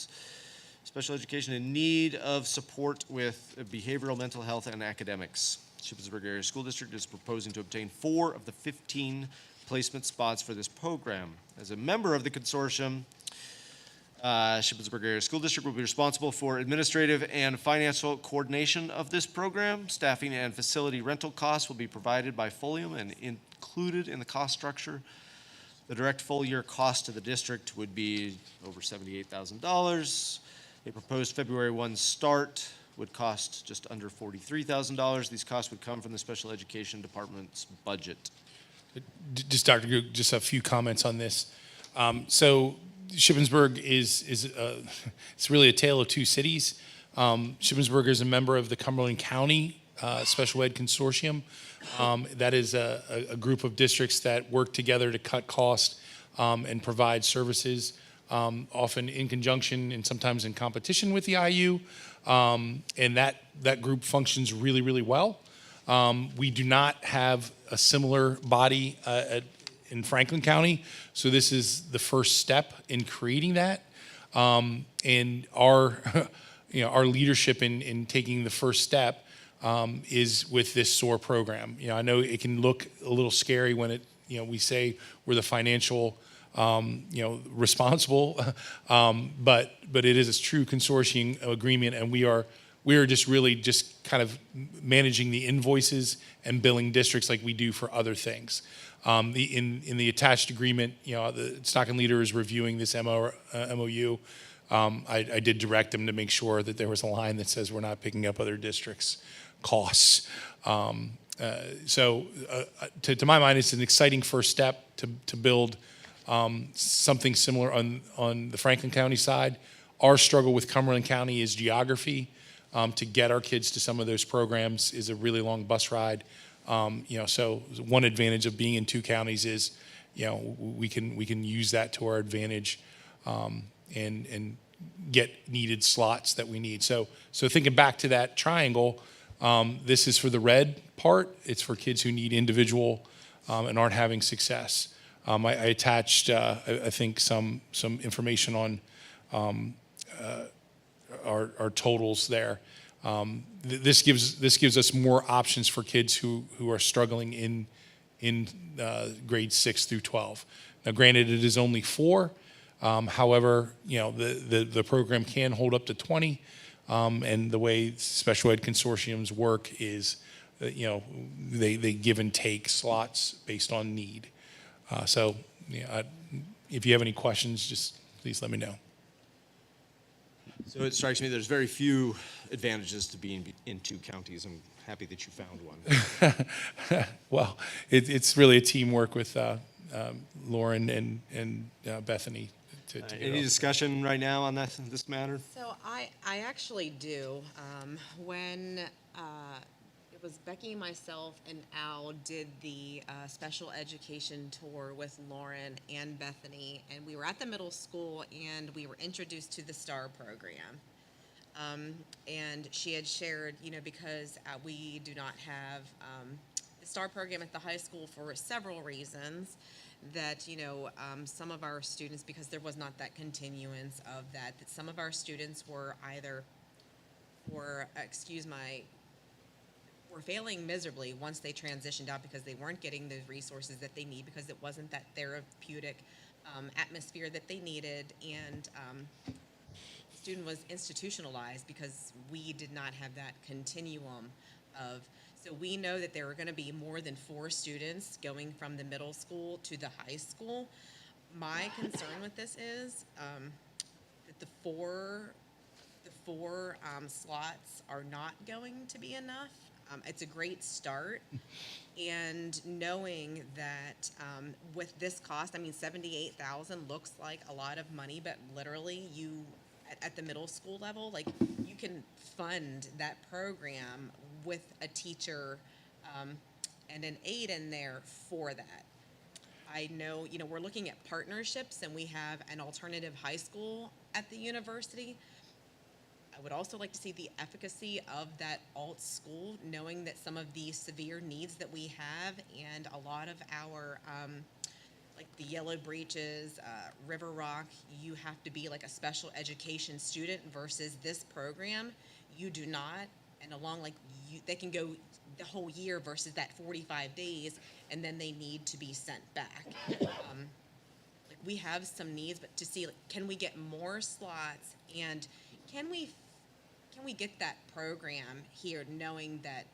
in need of support with behavioral, mental health, and academics. Shippensburg Area School District is proposing to obtain 4 of the 15 placement spots for this program. As a member of the consortium, Shippensburg Area School District will be responsible for administrative and financial coordination of this program. Staffing and facility rental costs will be provided by Folium and included in the cost structure. The direct full-year cost to the district would be over $78,000. A proposed February 1 start would cost just under $43,000. These costs would come from the Special Education Department's budget. Just Dr. Gook, just a few comments on this. So Shippensburg is it's really a tale of two cities. Shippensburg is a member of the Cumberland County Special Ed Consortium. That is a group of districts that work together to cut costs and provide services, often in conjunction and sometimes in competition with the IU. And that group functions really, really well. We do not have a similar body in Franklin County. So this is the first step in creating that. And our, our leadership in taking the first step is with this SOAR program. I know it can look a little scary when we say we're the financial, responsible, but it is a true consortium agreement, and we are just really just kind of managing the invoices and billing districts like we do for other things. In the attached agreement, the Stockton leader is reviewing this MOU. I did direct them to make sure that there was a line that says we're not picking up other districts' costs. So to my mind, it's an exciting first step to build something similar on the Franklin County side. Our struggle with Cumberland County is geography. To get our kids to some of those programs is a really long bus ride. So one advantage of being in two counties is, we can use that to our advantage and get needed slots that we need. So thinking back to that triangle, this is for the red part. It's for kids who need individual and aren't having success. I attached, I think, some information on our totals there. This gives us more options for kids who are struggling in grades 6 through 12. Now, granted, it is only 4. However, the program can hold up to 20. And the way special ed consortiums work is, they give and take slots based on need. If you have any questions, just please let me know. So it strikes me there's very few advantages to being in two counties. I'm happy that you found one. Well, it's really a teamwork with Lauren and Bethany. Any discussion right now on this matter? So I actually do. When it was Becky, myself, and Al did the special education tour with Lauren and Bethany, and we were at the middle school and we were introduced to the STAR program. And she had shared, because we do not have the STAR program at the high school for several reasons, that some of our students, because there was not that continuance of that some of our students were either were failing miserably once they transitioned out because they weren't getting the resources that they need, because it wasn't that therapeutic atmosphere that they needed, and the student was institutionalized because we did not have that continuum of. So we know that there are going to be more than 4 students going from the middle school to the high school. My concern with this is that the four slots are not going to be enough. It's a great start, and knowing that with this cost, $78,000 looks like a lot of money, but literally at the middle school level, you can fund that program with a teacher and an aide in there for that. I know, we're looking at partnerships, and we have an alternative high school at the university. I would also like to see the efficacy of that alt school, knowing that some of the severe needs that we have, and a lot of our like the Yellow Breeches, River Rock, you have to be like a special education student versus this program, you do not. And they can go the whole year versus that 45 days, and then they need to be sent back. We have some needs, but to see, can we get more slots, and can we get that program here, knowing that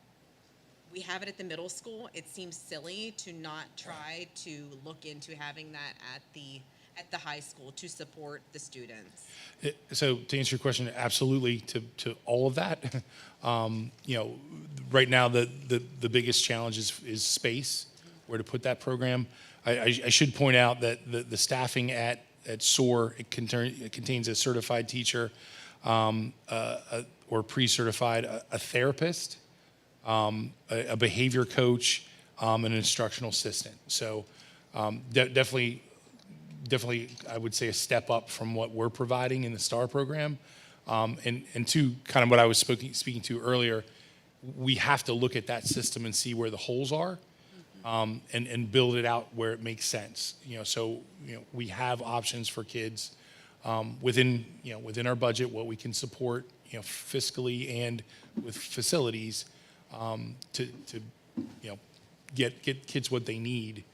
we have it at the middle school? It seems silly to not try to look into having that at the high school to support the students. So to answer your question, absolutely to all of that. Right now the biggest challenge is space, where to put that program. I should point out that the staffing at SOAR, it contains a certified teacher or pre-certified, a therapist, a behavior coach, and an instructional assistant. So definitely, I would say a step up from what we're providing in the STAR program. And to kind of what I was speaking to earlier, we have to look at that system and see where the holes are. and build it out where it makes sense. So we have options for kids within our budget, what we can support fiscally and with facilities to get kids what they need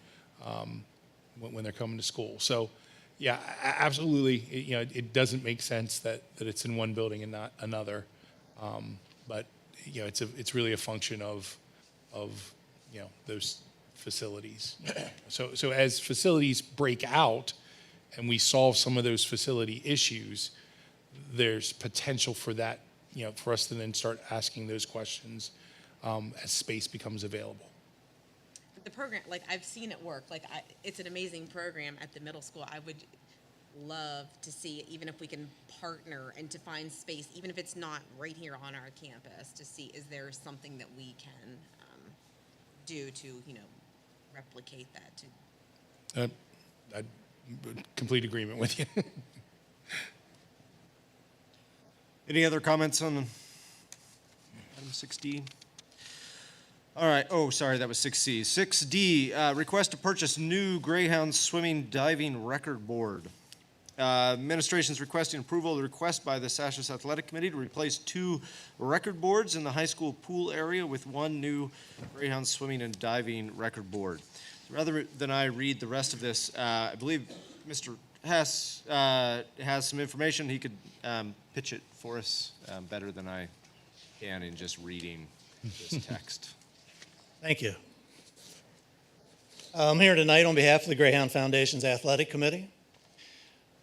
when they're coming to school. So yeah, absolutely. It doesn't make sense that it's in one building and not another. But it's really a function of those facilities. So as facilities break out and we solve some of those facility issues, there's potential for that, for us to then start asking those questions as space becomes available. The program, like I've seen it work. It's an amazing program at the middle school. I would love to see, even if we can partner and to find space, even if it's not right here on our campus, to see is there something that we can do to replicate that. I complete agreement with you. Any other comments on item 6D? All right. Oh, sorry, that was 6C. 6D, request to purchase new Greyhound swimming diving record board. Administration's requesting approval of the request by the Sashus Athletic Committee to replace 2 record boards in the high school pool area with 1 new Greyhound swimming and diving record board. Rather than I read the rest of this, I believe Mr. Hess has some information. He could pitch it for us better than I can in just reading this text. Thank you. I'm here tonight on behalf of the Greyhound Foundation's Athletic Committee.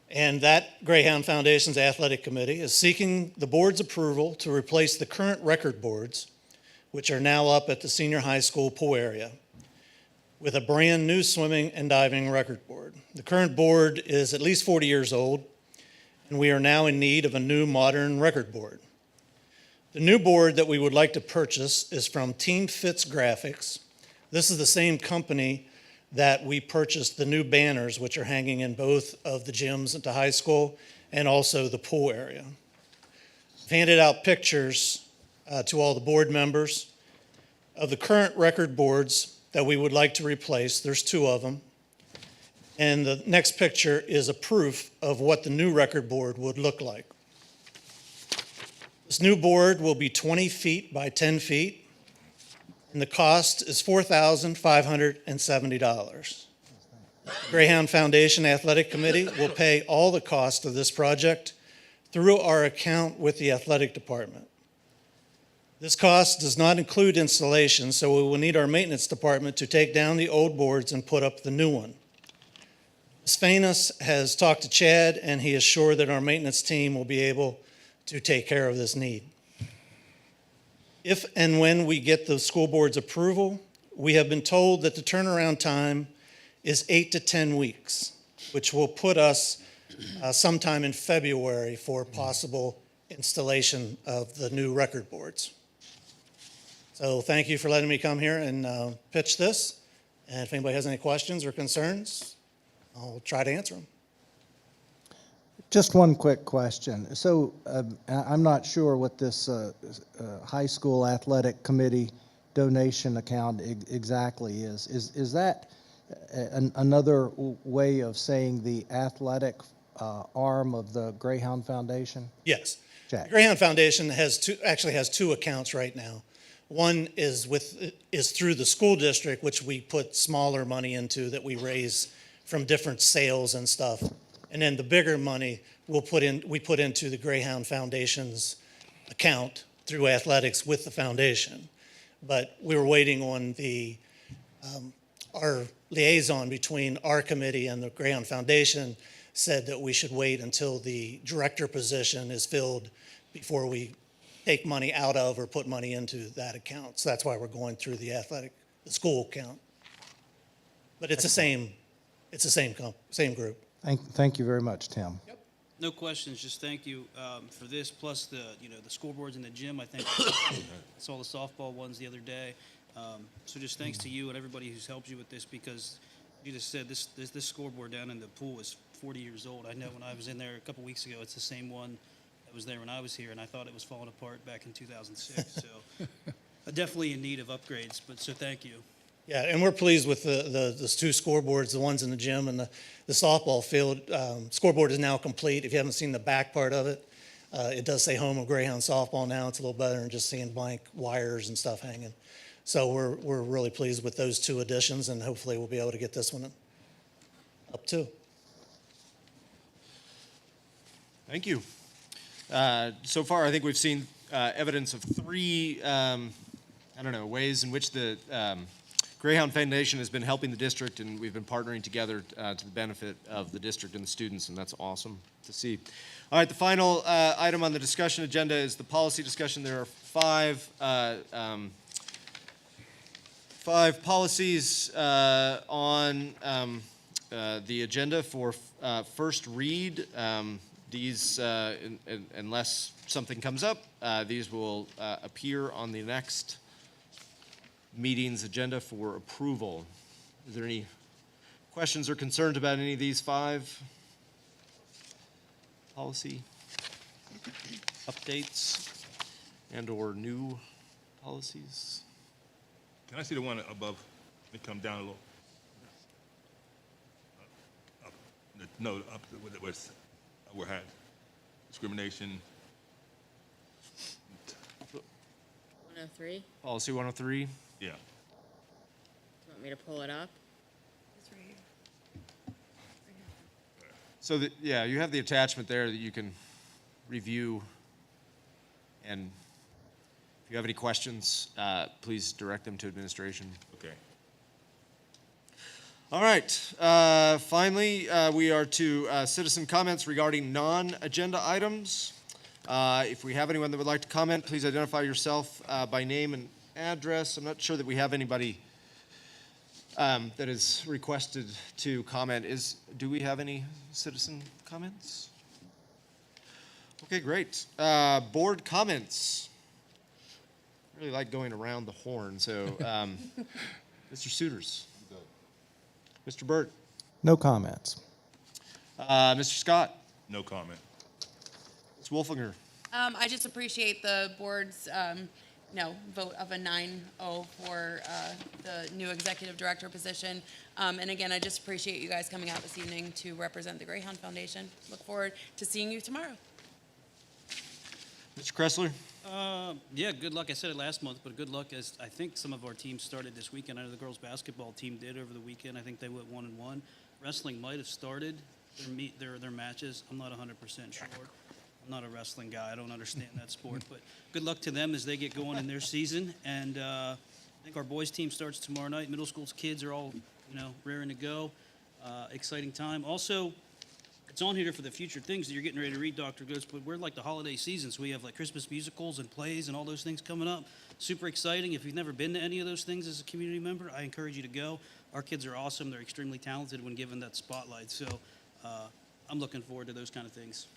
And that Greyhound Foundation's Athletic Committee is seeking the board's approval to replace the current record boards, which are now up at the senior high school pool area, with a brand new swimming and diving record board. The current board is at least 40 years old, and we are now in need of a new modern record board. The new board that we would like to purchase is from Team Fits Graphics. This is the same company that we purchased the new banners, which are hanging in both of the gyms at the high school and also the pool area. I've handed out pictures to all the board members of the current record boards that we would like to replace. There's 2 of them. And the next picture is a proof of what the new record board would look like. This new board will be 20 feet by 10 feet. And the cost is $4,570. Greyhound Foundation Athletic Committee will pay all the cost of this project through our account with the athletic department. This cost does not include installation, so we will need our maintenance department to take down the old boards and put up the new one. Ms. Fainus has talked to Chad, and he is sure that our maintenance team will be able to take care of this need. If and when we get the school board's approval, we have been told that the turnaround time is 8 to 10 weeks, which will put us sometime in February for possible installation of the new record boards. So thank you for letting me come here and pitch this. And if anybody has any questions or concerns, I'll try to answer them. Just one quick question. So I'm not sure what this high school athletic committee donation account exactly is. Is that another way of saying the athletic arm of the Greyhound Foundation? Yes. Jack. The Greyhound Foundation has 2 accounts right now. One is through the school district, which we put smaller money into that we raise from different sales and stuff. And then the bigger money we put into the Greyhound Foundation's account through athletics with the foundation. But we were waiting on our liaison between our committee and the Greyhound Foundation said that we should wait until the director position is filled before we take money out of or put money into that account. So that's why we're going through the school account. But it's the same group. Thank you very much, Tim. No questions, just thank you for this, plus the scoreboards in the gym. I think I saw the softball ones the other day. So just thanks to you and everybody who's helped you with this, because you just said this scoreboard down in the pool is 40 years old. I know when I was in there a couple weeks ago, it's the same one that was there when I was here, and I thought it was falling apart back in 2006. So definitely in need of upgrades, so thank you. Yeah, and we're pleased with the two scoreboards, the ones in the gym and the softball field. Scoreboard is now complete. If you haven't seen the back part of it, it does say home of Greyhound softball now. It's a little better than just seeing blank wires and stuff hanging. So we're really pleased with those two additions, and hopefully we'll be able to get this one up too. Thank you. So far, I think we've seen evidence of three, ways in which the Greyhound Foundation has been helping the district, and we've been partnering together to the benefit of the district and the students, and that's awesome to see. All right, the final item on the discussion agenda is the policy discussion. There are five policies on the agenda for first read. These, unless something comes up, these will appear on the next meeting's agenda for approval. Is there any questions or concerns about any of these five policy updates and/or new policies? Can I see the one above? Let me come down a little. Up. No, up where had discrimination. 103. Policy 103. Yeah. You want me to pull it up? So that, yeah, you have the attachment there that you can review, and if you have any questions, please direct them to administration. Okay. All right. Finally, we are to citizen comments regarding non-agenda items. If we have anyone that would like to comment, please identify yourself by name and address. I'm not sure that we have anybody that is requested to comment. Do we have any citizen comments? Okay, great. Board comments. I really like going around the horn, so Mr. Suiters. Mr. Burt. No comments. Mr. Scott. No comment. Ms. Wolfinger. I just appreciate the board's, vote of a 9-0 for the new executive director position. And again, I just appreciate you guys coming out this evening to represent the Greyhound Foundation. Look forward to seeing you tomorrow. Mr. Kressler. Yeah, good luck. I said it last month, but good luck as I think some of our teams started this weekend. I know the girls' basketball team did over the weekend. I think they went 1-1. Wrestling might have started their matches. I'm not 100% sure. I'm not a wrestling guy. I don't understand that sport. But good luck to them as they get going in their season. And I think our boys' team starts tomorrow night. Middle school's kids are all, raring to go. Exciting time. Also, it's on here for the future things that you're getting ready to read, Dr. Goetz, but we're like the holiday season, so we have like Christmas musicals and plays and all those things coming up. Super exciting. If you've never been to any of those things as a community member, I encourage you to go. Our kids are awesome. They're extremely talented when given that spotlight. So I'm looking forward to those kind of things.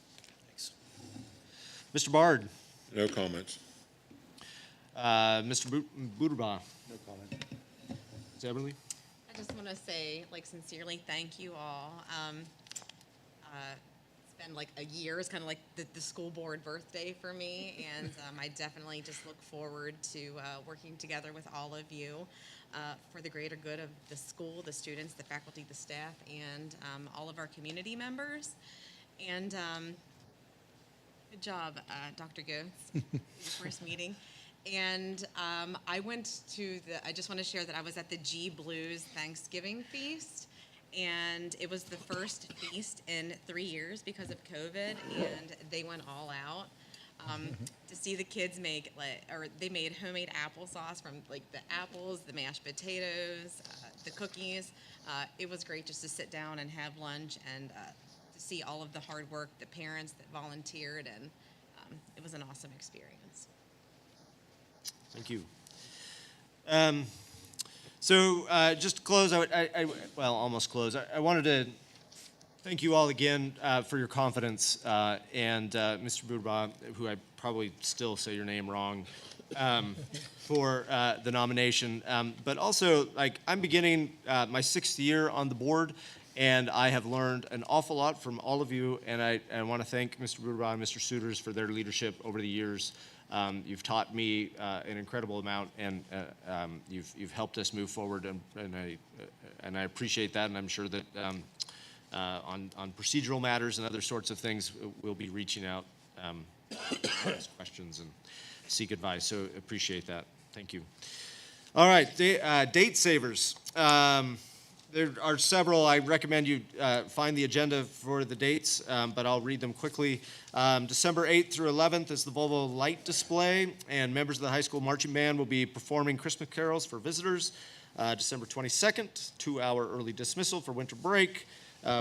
Thanks. Mr. Bard. No comments. Mr. Buderbaugh. No comment. Ms. Eberly. I just want to say, sincerely thank you all. It's been like a year. It's kind of like the school board birthday for me, and I definitely just look forward to working together with all of you for the greater good of the school, the students, the faculty, the staff, and all of our community members. And good job, Dr. Goetz, your first meeting. And I just want to share that I was at the G Blues Thanksgiving feast. And it was the first feast in 3 years because of COVID, and they went all out. To see the kids they made homemade applesauce from the apples, the mashed potatoes, the cookies. It was great just to sit down and have lunch and to see all of the hard work, the parents that volunteered, and it was an awesome experience. Thank you. So just to close, almost close. I wanted to thank you all again for your confidence, and Mr. Buderbaugh, who I probably still say your name wrong, for the nomination. But also, I'm beginning my 6th year on the board, and I have learned an awful lot from all of you, and I want to thank Mr. Buderbaugh and Mr. Suiters for their leadership over the years. You've taught me an incredible amount, and you've helped us move forward, and I appreciate that, and I'm sure that on procedural matters and other sorts of things, we'll be reaching out to ask questions and seek advice, so appreciate that. Thank you. All right, date savers. There are several. I recommend you find the agenda for the dates, but I'll read them quickly. December 8th through 11th is the Volvo Light Display, and members of the high school marching band will be performing Christmas carols for visitors. December 22nd, 2-hour early dismissal for winter break.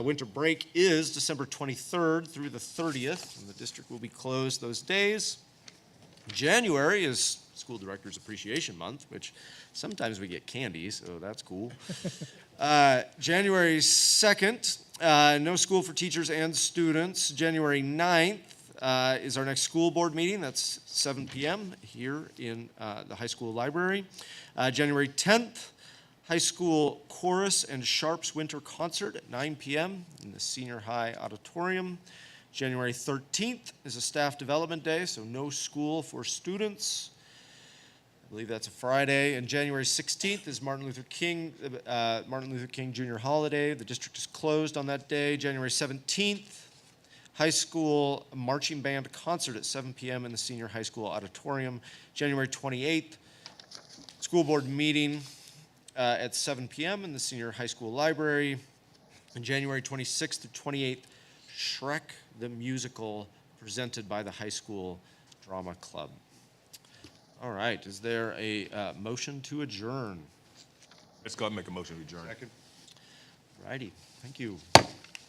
Winter break is December 23rd through the 30th, and the district will be closed those days. January is School Directors Appreciation Month, which sometimes we get candy, so that's cool. January 2nd, no school for teachers and students. January 9th is our next school board meeting. That's 7 p.m. here in the high school library. January 10th, high school chorus and Sharps winter concert at 9 p.m. in the senior high auditorium. January 13th is a staff development day, so no school for students. I believe that's a Friday. And January 16th is Martin Luther King Jr. holiday. The district is closed on that day. January 17th, high school marching band concert at 7 p.m. in the senior high school auditorium. January 28th, school board meeting at 7 p.m. in the senior high school library. And January 26th to 28th, Shrek the Musical, presented by the high school drama club. All right, is there a motion to adjourn? Let's go ahead and make a motion to adjourn. Second. Righty, thank you.